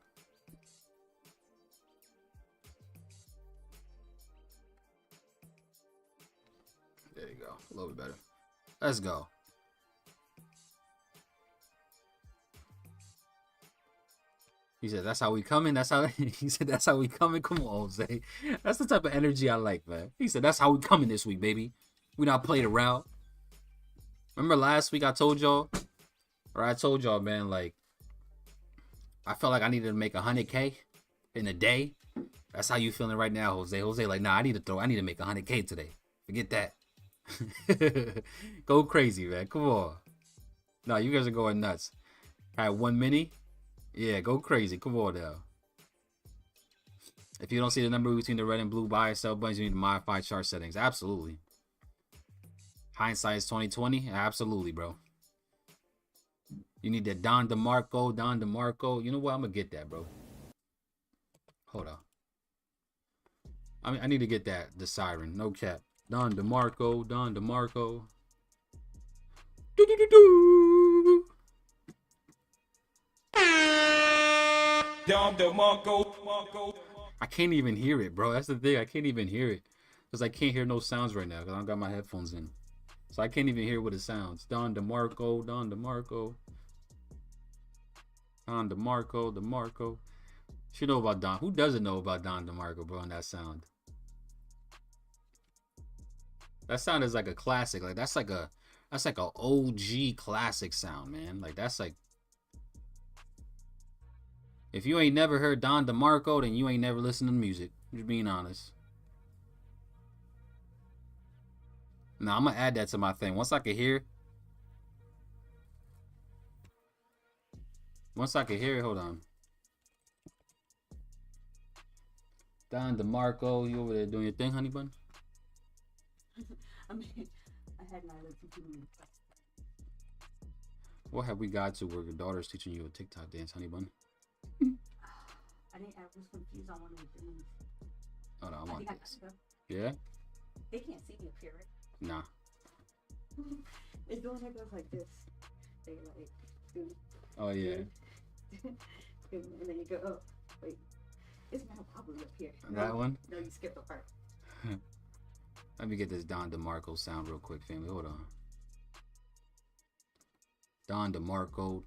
There you go. A little bit better. Let's go. He said, that's how we coming. That's how he said, that's how we coming. Come on, Jose. That's the type of energy I like, man. He said, that's how we coming this week, baby. We not played around. Remember last week I told y'all, man, like, I felt like I needed to make 100K in a day. That's how you feeling right now, Jose. Jose, like, nah, I need to make 100K today. Forget that. Go crazy, man. Come on. No, you guys are going nuts. Had 1 mini. Yeah, go crazy. Come on now. If you don't see the number between the red and blue buy and sell buttons, you need to modify chart settings. Absolutely. Hindsight is 2020. Absolutely, bro. You need that Don DeMarco. You know what? I'm gonna get that, bro. Hold on. I need to get that. The siren. No cap. Don DeMarco. Do-do-do-do. I can't even hear it, bro. That's the thing. I can't even hear it because I can't hear no sounds right now because I don't got my headphones in, so I can't even hear what it sounds. Don DeMarco. You know about Don? Who doesn't know about Don DeMarco, bro? And that sound. That sound is like a classic. Like that's like a OG classic sound, man. Like that's like. If you ain't never heard Don DeMarco, then you ain't never listened to music. Just being honest. Now, I'm going to add that to my thing. Once I can hear it, hold on. Don DeMarco, you over there doing your thing, honey bun? I mean, I had my little computer. What have we got to where your daughter's teaching you a TikTok dance, honey bun? I was confused on one of the things. Oh no, I want this. Yeah? They can't see me up here, right? Nah. It's doing it goes like this. They like, oh yeah. And then you go, oh, wait. It's not probably up here. That one? No, you skipped the part. Let me get this Don DeMarco sound real quick, family. Hold on. Don DeMarco.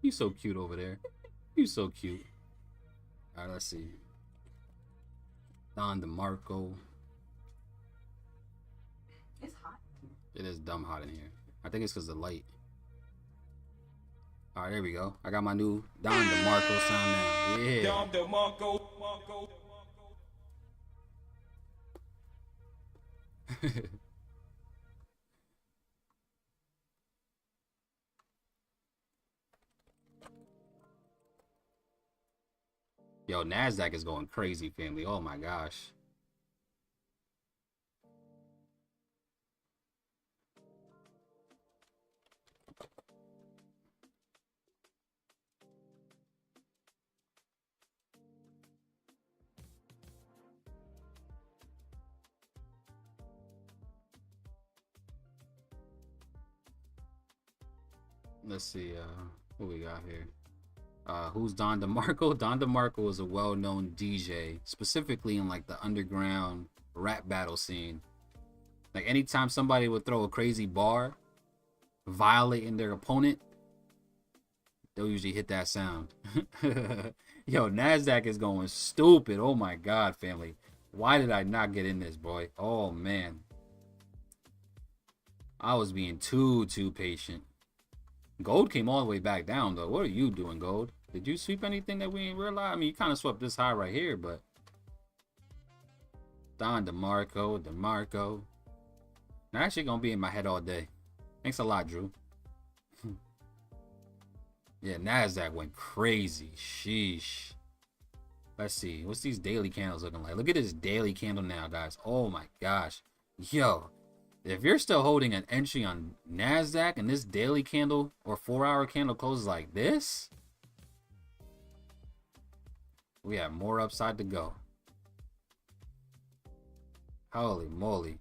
You so cute over there. You so cute. All right, let's see. Don DeMarco. It's hot. It is dumb hot in here. I think it's because of the light. All right, there we go. I got my new Don DeMarco sound now. Yeah. Don DeMarco. Yo, NASDAQ is going crazy, family. Oh my gosh. Let's see, what we got here. Who's Don DeMarco? Don DeMarco is a well-known DJ, specifically in like the underground rap battle scene. Like anytime somebody would throw a crazy bar, violating their opponent, they'll usually hit that sound. Yo, NASDAQ is going stupid. Oh my God, family. Why did I not get in this, boy? Oh man. I was being too patient. Gold came all the way back down though. What are you doing, Gold? Did you sweep anything that we didn't realize? I mean, you kind of swept this high right here, but Don DeMarco. They're actually gonna be in my head all day. Thanks a lot, Drew. Yeah, NASDAQ went crazy. Sheesh. Let's see. What's these daily candles looking like? Look at this daily candle now, guys. Oh my gosh. Yo, if you're still holding an entry on NASDAQ and this daily candle or 4-hour candle closes like this, we have more upside to go. Holy moly.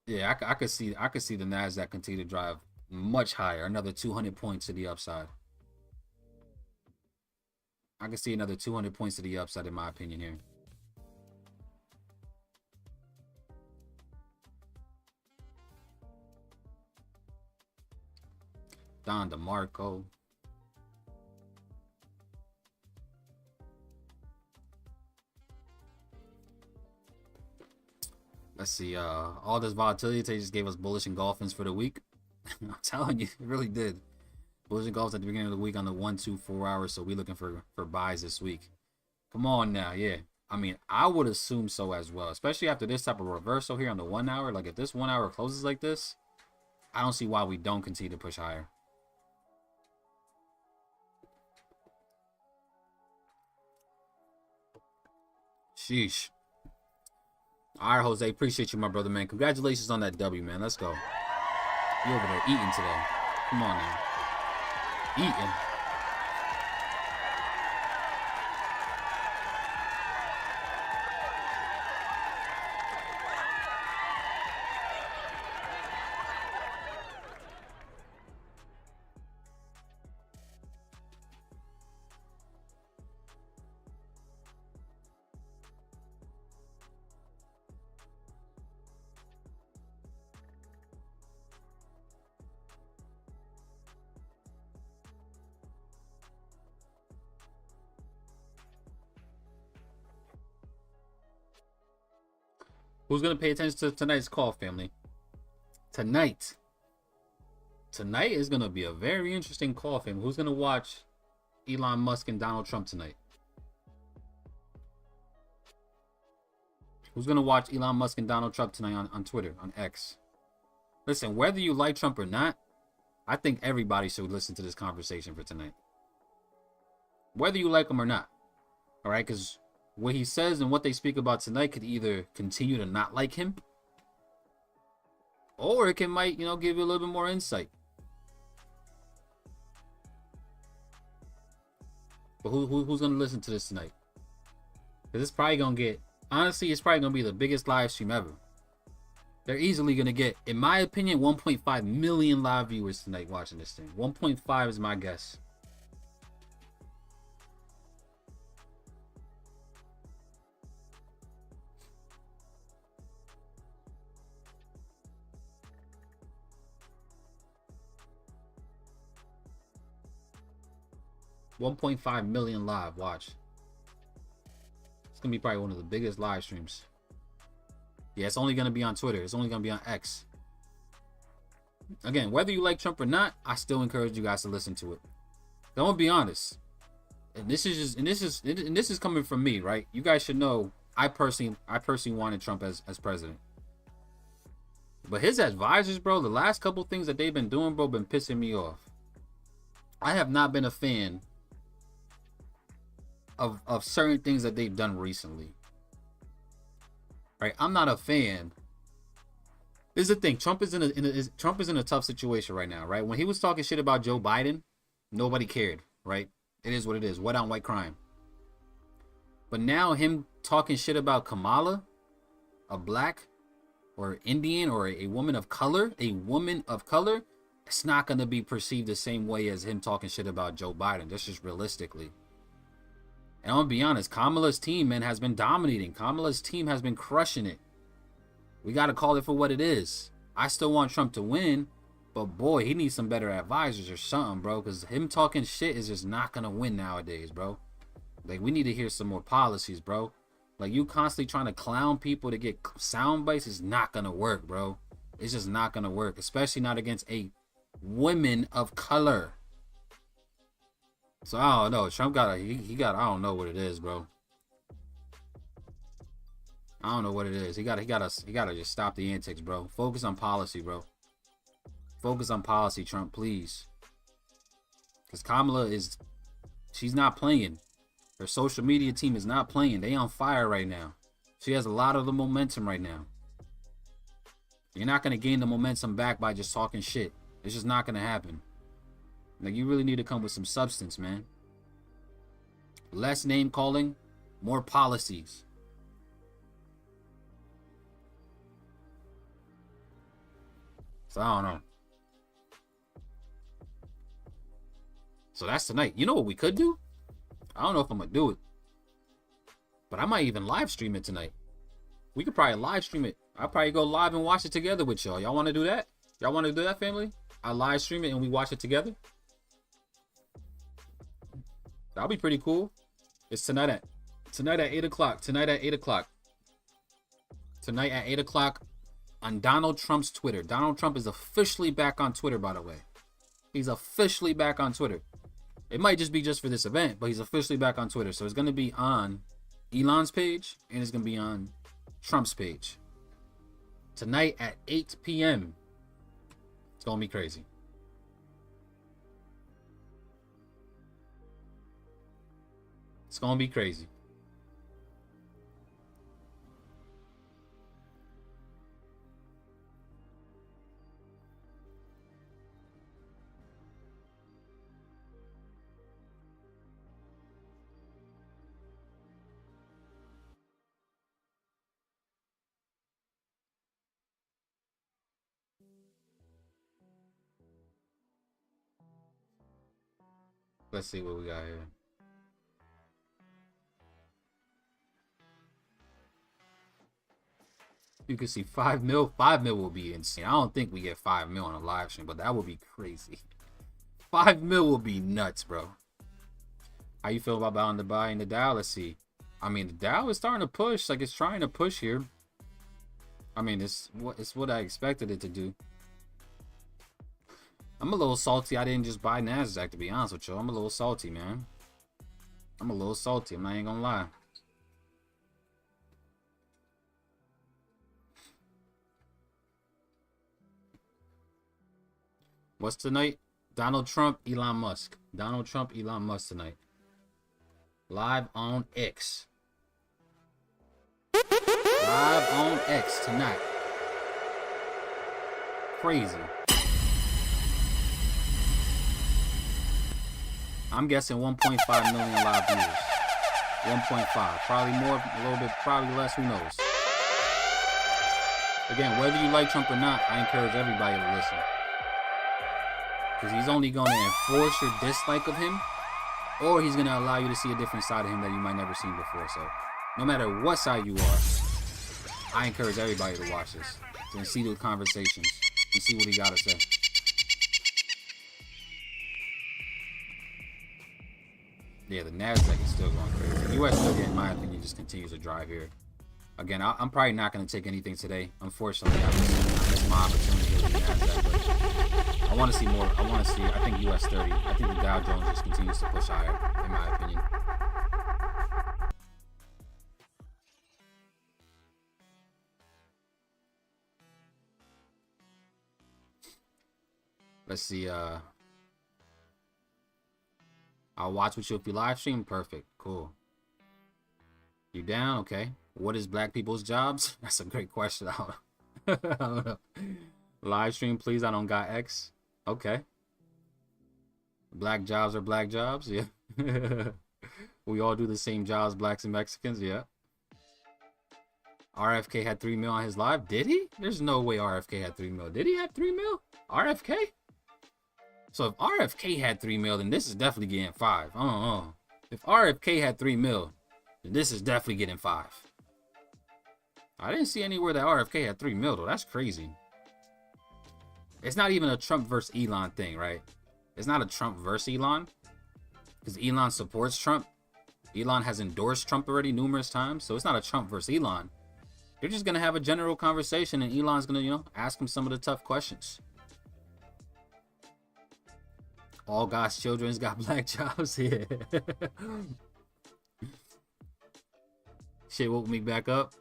Yeah, I could see the NASDAQ continue to drive much higher, another 200 points to the upside. I can see another 200 points to the upside in my opinion here. Don DeMarco. Let's see. All this volatility they just gave us bullish engulfings for the week. I'm telling you, it really did. Bullish engulfs at the beginning of the week on the 1, 2, 4 hours. So we're looking for buys this week. Come on now, yeah. I mean, I would assume so as well, especially after this type of reversal here on the 1 hour. Like if this 1 hour closes like this, I don't see why we don't continue to push higher. Sheesh. All right, Jose, appreciate you, my brother, man. Congratulations on that W, man. Let's go. You over there eating today. Come on now. Eating. Who's going to pay attention to tonight's call, family? Tonight is going to be a very interesting call, family. Who's going to watch Elon Musk and Donald Trump tonight? Who's going to watch Elon Musk and Donald Trump tonight on Twitter, on X? Listen, whether you like Trump or not, I think everybody should listen to this conversation for tonight. Whether you like him or not. All right, because what he says and what they speak about tonight could either continue to not like him, or it might, give you a little bit more insight. But who's gonna listen to this tonight? Because it's probably gonna get, honestly, it's probably gonna be the biggest live stream ever. They're easily gonna get, in my opinion, 1.5 million live viewers tonight watching this thing. 1.5 is my guess. $1.5 million live watch. It's gonna be probably one of the biggest live streams. Yeah, it's only gonna be on Twitter. It's only gonna be on X. Again, whether you like Trump or not, I still encourage you guys to listen to it. I'm gonna be honest, and this is coming from me, right? You guys should know I personally wanted Trump as president. But his advisors, bro, the last couple things that they've been doing, bro, been pissing me off. I have not been a fan of certain things that they've done recently. Right? I'm not a fan. This is the thing. Trump is in a tough situation right now, right? When he was talking shit about Joe Biden, nobody cared, right? It is what it is. White on white crime. But now him talking shit about Kamala, a black or Indian or a woman of color, it's not going to be perceived the same way as him talking shit about Joe Biden. That's just realistically. And I'm going to be honest, Kamala's team, man, has been dominating. Kamala's team has been crushing it. We got to call it for what it is. I still want Trump to win, but boy, he needs some better advisors or something, bro, because him talking shit is just not going to win nowadays, bro. Like, we need to hear some more policies, bro. Like, you constantly trying to clown people to get sound bites is not going to work, bro. It's just not going to work, especially not against a woman of color. So, I don't know. Trump got he got, I don't know what it is, bro. I don't know what it is. He got to just stop the antics, bro. Focus on policy, bro. Focus on policy, Trump, please. Because Kamala she's not playing. Her social media team is not playing. They on fire right now. She has a lot of the momentum right now. You're not going to gain the momentum back by just talking shit. It's just not going to happen. Like, you really need to come with some substance, man. Less name calling, more policies. So I don't know. So that's tonight. You know what we could do? I don't know if I'm gonna do it, but I might even live stream it tonight. We could probably live stream it. I'll probably go live and watch it together with y'all. Y'all want to do that? Y'all want to do that, family? I live stream it and we watch it together. That'll be pretty cool. It's tonight at 8 o'clock. Tonight at 8 o'clock. Tonight at 8 o'clock on Donald Trump's Twitter. Donald Trump is officially back on Twitter, by the way. He's officially back on Twitter. It might just be just for this event, but he's officially back on Twitter. So it's going to be on Elon's page and it's going to be on Trump's page. Tonight at 8 p.m. It's going to be crazy. It's going to be crazy. Let's see what we got here. You can see 5 mil. 5 mil will be insane. I don't think we get 5 mil on a live stream, but that would be crazy. 5 mil will be nuts, bro. How you feel about the buy in the Dow? Let's see. I mean, the Dow is starting to push. Like, it's trying to push here. I mean, it's what I expected it to do. I'm a little salty. I didn't just buy NASDAQ, to be honest with you. I'm a little salty, man. I'm a little salty. I'm not even gonna lie. What's tonight? Donald Trump, Elon Musk. Donald Trump, Elon Musk tonight. Live on X. Live on X tonight. Crazy. I'm guessing 1.5 million live viewers. 1.5. Probably more, a little bit, probably less, who knows. Again, whether you like Trump or not, I encourage everybody to listen. Because he's only going to enforce your dislike of him, or he's going to allow you to see a different side of him that you might never seen before. So, no matter what side you are, I encourage everybody to watch this and see the conversations and see what he got to say. Yeah, the NASDAQ is still going crazy. The US still, in my opinion, just continues to drive here. Again, I'm probably not going to take anything today. Unfortunately, I missed my opportunity with the NASDAQ, but I want to see more. I think US 30. I think the Dow Jones just continues to push higher, in my opinion. Let's see. I'll watch with you if you live stream. Perfect. Cool. You down? Okay. What is black people's jobs? That's a great question. I don't know. Live stream, please. I don't got X. Okay. Black jobs are black jobs. Yeah. We all do the same jobs, blacks and Mexicans. Yeah. RFK had 3 mil on his live. Did he? There's no way RFK had 3 mil. Did he have 3 mil? RFK? So if RFK had 3 mil, then this is definitely getting 5. I don't know. If RFK had 3 mil, then this is definitely getting 5. I didn't see anywhere that RFK had 3 mil though. That's crazy. It's not even a Trump versus Elon thing, right? It's not a Trump versus Elon, because Elon supports Trump. Elon has endorsed Trump already numerous times, so it's not a Trump versus Elon. They're just gonna have a general conversation, and Elon's gonna, ask him some of the tough questions. All God's children's got black jobs here. Shit woke me back up.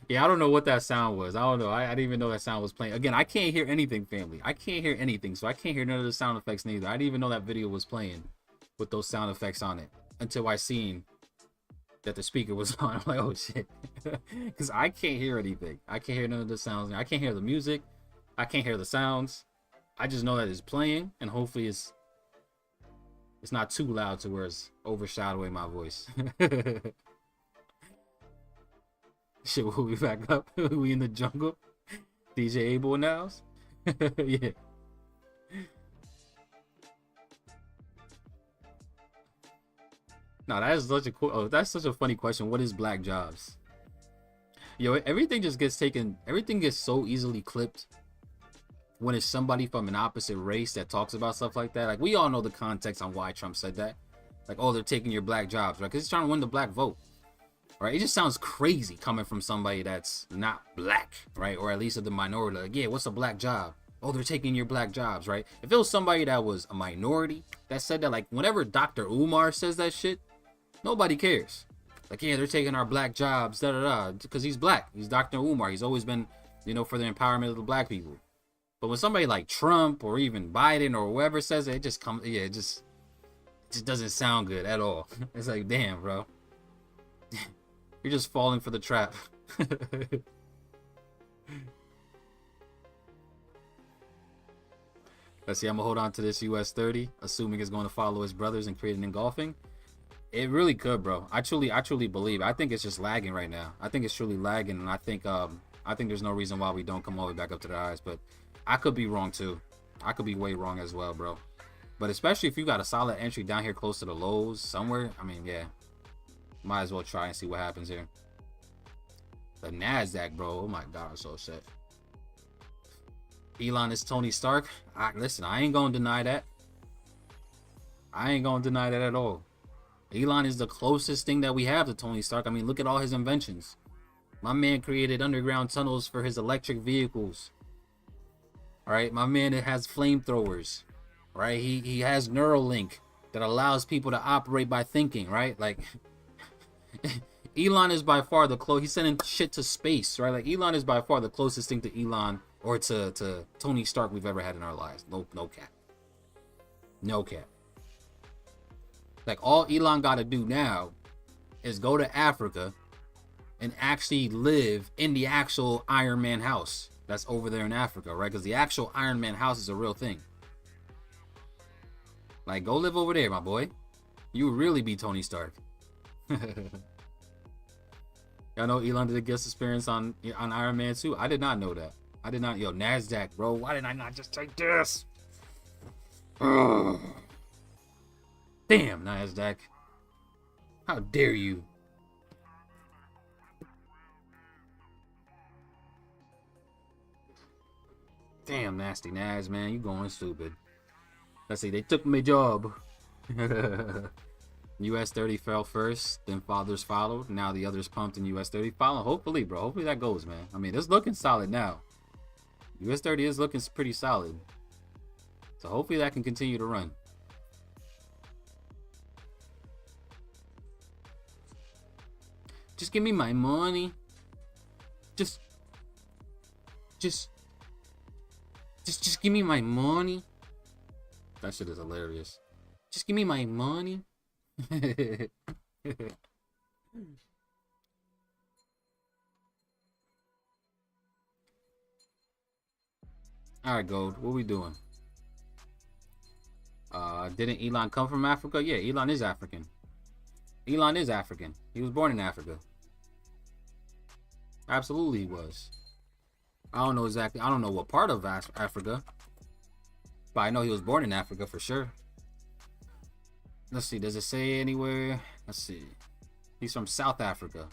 Yeah, I don't know what that sound was. I don't know. I didn't even know that sound was playing. Again, I can't hear anything, family. I can't hear anything, so I can't hear none of the sound effects neither. I didn't even know that video was playing with those sound effects on it until I seen that the speaker was on. I'm like, oh shit. Because I can't hear anything. I can't hear none of the sounds. I can't hear the music. I can't hear the sounds. I just know that it's playing, and hopefully it's not too loud to where it's overshadowing my voice. Shit, we'll be back up. We in the jungle. DJ Abel in the house. Yeah. No, that is such a cool. Oh, that's such a funny question. What is black jobs? Yo, everything just gets taken. Everything gets so easily clipped when it's somebody from an opposite race that talks about stuff like that. Like, we all know the context on why Trump said that. Like, oh, they're taking your black jobs, right? Because he's trying to win the black vote. Right, it just sounds crazy coming from somebody that's not black, right? Or at least of the minority. Like, yeah, what's a black job? Oh, they're taking your black jobs, right? If it was somebody that was a minority that said that, like, whenever Dr. Umar says that shit, nobody cares. Like, yeah, they're taking our black jobs, da da da, because he's black. He's Dr. Umar. He's always been, for the empowerment of the black people. But when somebody like Trump or even Biden or whoever says it, it just comes, yeah, it just doesn't sound good at all. It's like, damn, bro. You're just falling for the trap. Let's see, I'm gonna hold on to this US 30, assuming it's going to follow his brothers and create an engulfing. It really could, bro. I truly believe. I think it's just lagging right now. I think it's truly lagging, and I think there's no reason why we don't come all the way back up to the highs. But I could be wrong too. I could be way wrong as well, bro. But especially if you got a solid entry down here close to the lows somewhere, I mean, yeah. Might as well try and see what happens here. The NASDAQ, bro. Oh my God, I'm so upset. Elon is Tony Stark. Listen, I ain't gonna deny that. I ain't gonna deny that at all. Elon is the closest thing that we have to Tony Stark. I mean, look at all his inventions. My man created underground tunnels for his electric vehicles. All right, my man has flamethrowers. Right, he has Neuralink that allows people to operate by thinking. Right, like. Elon is by far the he's sending shit to space, right? Like, Elon is by far the closest thing to Elon or to Tony Stark we've ever had in our lives. No cap. No cap. Like, all Elon got to do now is go to Africa and actually live in the actual Iron Man house that's over there in Africa, right? Because the actual Iron Man house is a real thing. Like, go live over there, my boy. You would really be Tony Stark. Y'all know Elon did a guest experience on Iron Man 2. I did not know that. I did not. Yo, NASDAQ, bro. Why did I not just take this? Ugh. Damn, NASDAQ. How dare you? Damn, nasty Nas, man. You going stupid. Let's see. They took my job. US 30 fell first, then others followed. Now the others pumped in US 30 following. Hopefully, bro. Hopefully that goes, man. I mean, it's looking solid now. US 30 is looking pretty solid. So hopefully that can continue to run. Just give me my money. Just give me my money. That shit is hilarious. Just give me my money. Alright, Gold, what we doing? Didn't Elon come from Africa? Yeah, Elon is African. Elon is African. He was born in Africa. Absolutely he was. I don't know exactly. I don't know what part of Africa. But I know he was born in Africa for sure. Let's see. Does it say anywhere? Let's see. He's from South Africa.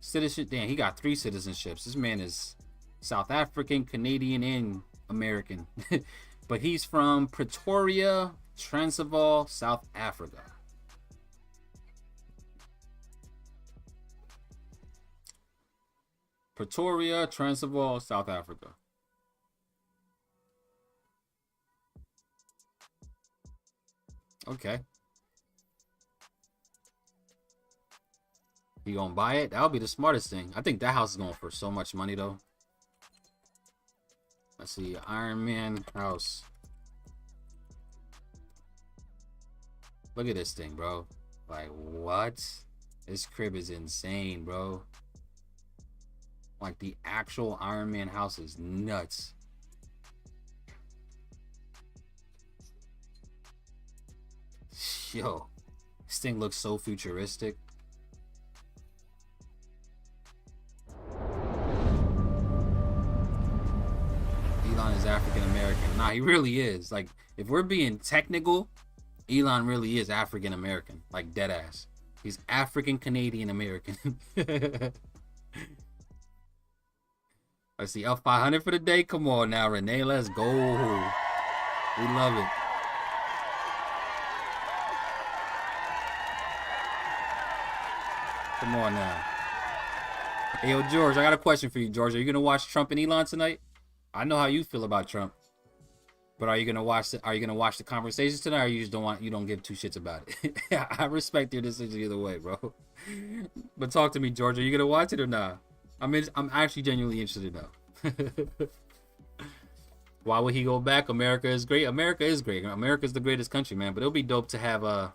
Citizenship. Damn, he got 3 citizenships. This man is South African, Canadian, and American. But he's from Pretoria, Transvaal, South Africa. Pretoria, Transvaal, South Africa. Okay. You gonna buy it? That'll be the smartest thing. I think that house is going for so much money though. Let's see, Iron Man house. Look at this thing, bro. Like, what? This crib is insane, bro. Like, the actual Iron Man house is nuts. Yo, this thing looks so futuristic. Elon is African American. Nah, he really is. Like, if we're being technical, Elon really is African American. Like, dead ass. He's African Canadian American. Let's see, up 500 for the day. Come on now, Renee. Let's go. We love it. Come on now. Hey, yo, George, I got a question for you, George. Are you gonna watch Trump and Elon tonight? I know how you feel about Trump, but are you gonna watch the conversations tonight, or you don't give 2 shits about it? I respect your decision either way, bro. But talk to me, George. Are you gonna watch it or not? I'm actually genuinely interested now. Why would he go back? America is great. America is great. America's the greatest country, man. But it'll be dope to have a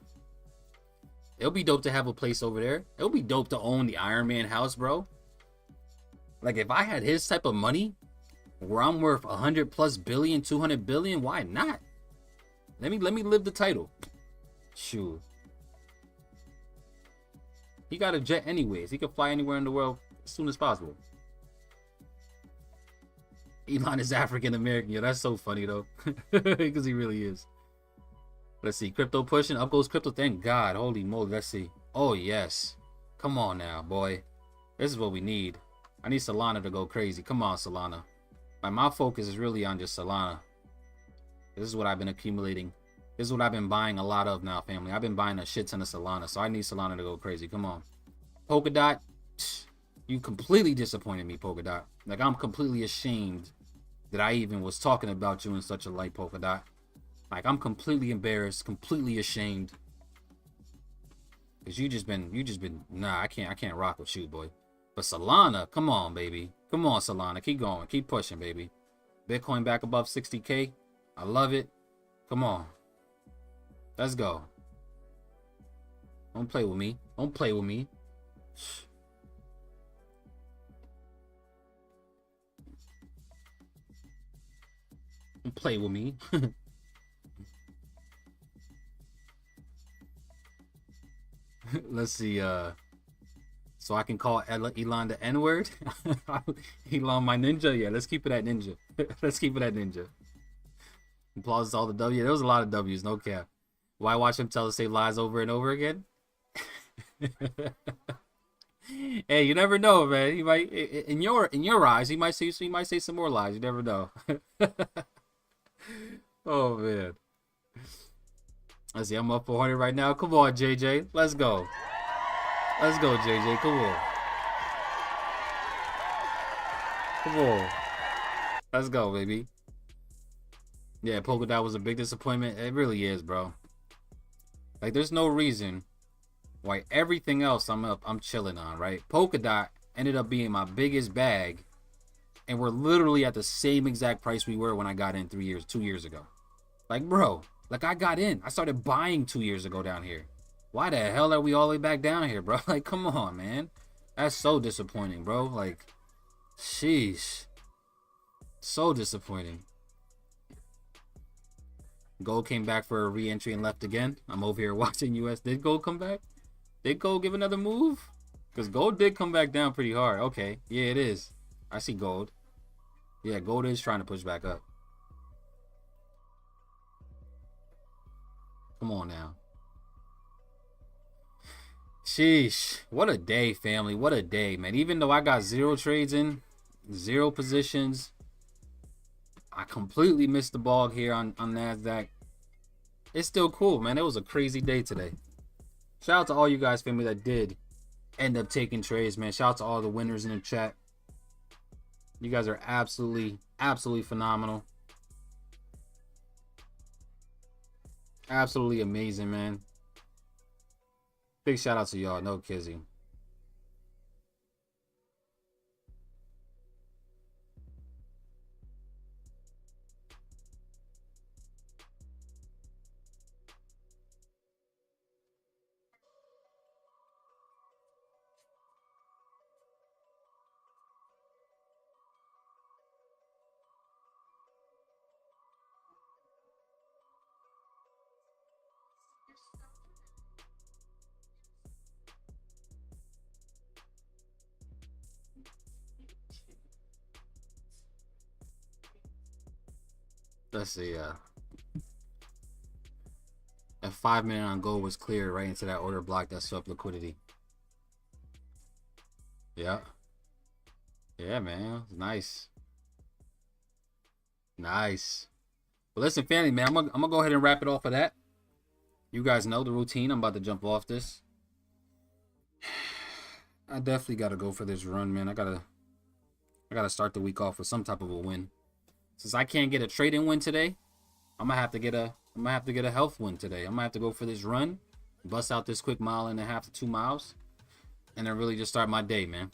place over there. It'll be dope to own the Iron Man house, bro. Like, if I had his type of money, where I'm worth 100+ billion, 200 billion, why not? Let me live the title. Shoot. He got a jet anyways. He can fly anywhere in the world as soon as possible. Elon is African American. Yo, that's so funny though. Because he really is. Let's see. Crypto pushing. Up goes crypto. Thank God. Holy moly. Let's see. Oh, yes. Come on now, boy. This is what we need. I need Solana to go crazy. Come on, Solana. Like, my focus is really on just Solana. This is what I've been accumulating. This is what I've been buying a lot of now, family. I've been buying a shit ton of Solana. So I need Solana to go crazy. Come on. Polkadot. You completely disappointed me, Polkadot. Like, I'm completely ashamed that I even was talking about you in such a light, Polkadot. Like, I'm completely embarrassed, completely ashamed. Cause you just been, nah, I can't rock with you, boy. But Solana, come on, baby. Come on, Solana, keep going, keep pushing, baby. Bitcoin back above 60K. I love it. Come on. Let's go. Don't play with me. Don't play with me. Don't play with me. Let's see, so I can call Elon the N-word? Elon my ninja? Yeah, let's keep it at ninja. Let's keep it at ninja. Applause to all the W. There was a lot of W's, no cap. Why watch him tell the same lies over and over again? Hey, you never know, man. He might, in your eyes, he might say some more lies. You never know. Oh man. Let's see, I'm up 400 right now. Come on, JJ. Let's go. Let's go, JJ. Come on. Come on. Let's go, baby. Yeah, Polkadot was a big disappointment. It really is, bro. Like, there's no reason why everything else I'm chilling on, right? Polkadot ended up being my biggest bag, and we're literally at the same exact price we were when I got in 2 years ago. Like, bro, like, I got in. I started buying 2 years ago down here. Why the hell are we all the way back down here, bro? Like, come on, man. That's so disappointing, bro. Like, sheesh. So disappointing. Gold came back for a re-entry and left again. I'm over here watching US. Did gold come back? Did gold give another move? Because gold did come back down pretty hard. Okay. Yeah, it is. I see gold. Yeah, gold is trying to push back up. Come on now. Sheesh. What a day, family. What a day, man. Even though I got 0 trades in, 0 positions, I completely missed the ball here on NASDAQ. It's still cool, man. It was a crazy day today. Shout out to all you guys, family, that did end up taking trades, man. Shout out to all the winners in the chat. You guys are absolutely phenomenal. Absolutely amazing, man. Big shout out to y'all. No kidding. Let's see. That 5-minute on gold was cleared right into that order block that swept liquidity. Yeah. Yeah, man. Nice. Nice. But listen, family, man, I'm gonna go ahead and wrap it off of that. You guys know the routine. I'm about to jump off this. I definitely gotta go for this run, man. I gotta start the week off with some type of a win. Since I can't get a trading win today, I'm gonna have to get a health win today. I'm gonna have to go for this run, bust out this quick 1.5 to 2 miles, and then really just start my day, man.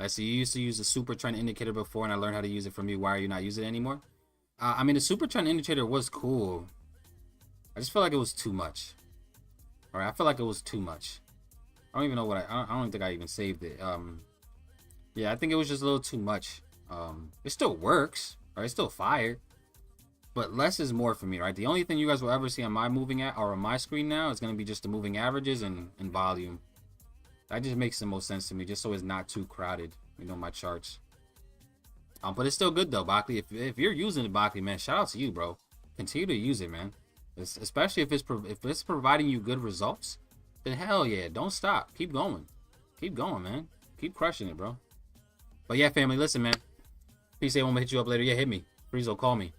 I see you used to use the super trend indicator before, and I learned how to use it from you. Why are you not using it anymore? I mean, the super trend indicator was cool. I just feel like it was too much. All right, I feel like it was too much. I don't even know what I don't think I even saved it. Yeah, I think it was just a little too much. It still works, right? It's still fire, but less is more for me, right? The only thing you guys will ever see on my on my screen now is going to be just the moving averages and volume. That just makes the most sense to me, just so it's not too crowded, you know, my charts. But it's still good though, Backley. If you're using it, Backley, man, shout out to you, bro. Continue to use it, man. Especially if it's providing you good results, then hell yeah, don't stop. Keep going, man. Keep crushing it, bro. But yeah, family, listen, man. PCA won't hit you up later. Yeah, hit me. Frizo, call me.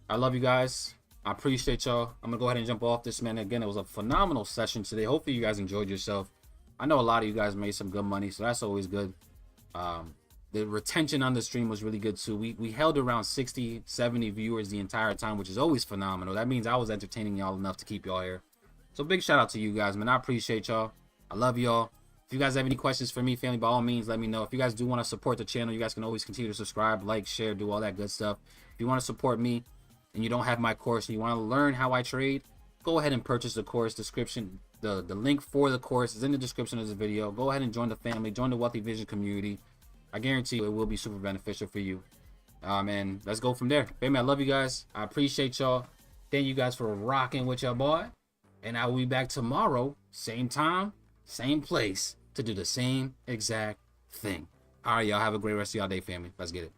I love you guys. I appreciate y'all. I'm gonna go ahead and jump off this, man. Again, it was a phenomenal session today. Hopefully you guys enjoyed yourself. I know a lot of you guys made some good money, so that's always good. The retention on the stream was really good too. We held around 60, 70 viewers the entire time, which is always phenomenal. That means I was entertaining y'all enough to keep y'all here. So big shout out to you guys, man. I appreciate y'all. I love y'all. If you guys have any questions for me, family, by all means, let me know. If you guys do want to support the channel, you guys can always continue to subscribe, like, share, do all that good stuff. If you want to support me and you don't have my course and you want to learn how I trade, go ahead and purchase the course. Description, the link for the course is in the description of this video. Go ahead and join the family, join the Wealthy Vision community. I guarantee you it will be super beneficial for you. And let's go from there. Family, I love you guys. I appreciate y'all. Thank you guys for rocking with your boy. And I will be back tomorrow, same time, same place, to do the same exact thing. All right, y'all have a great rest of y'all day, family. Let's get it.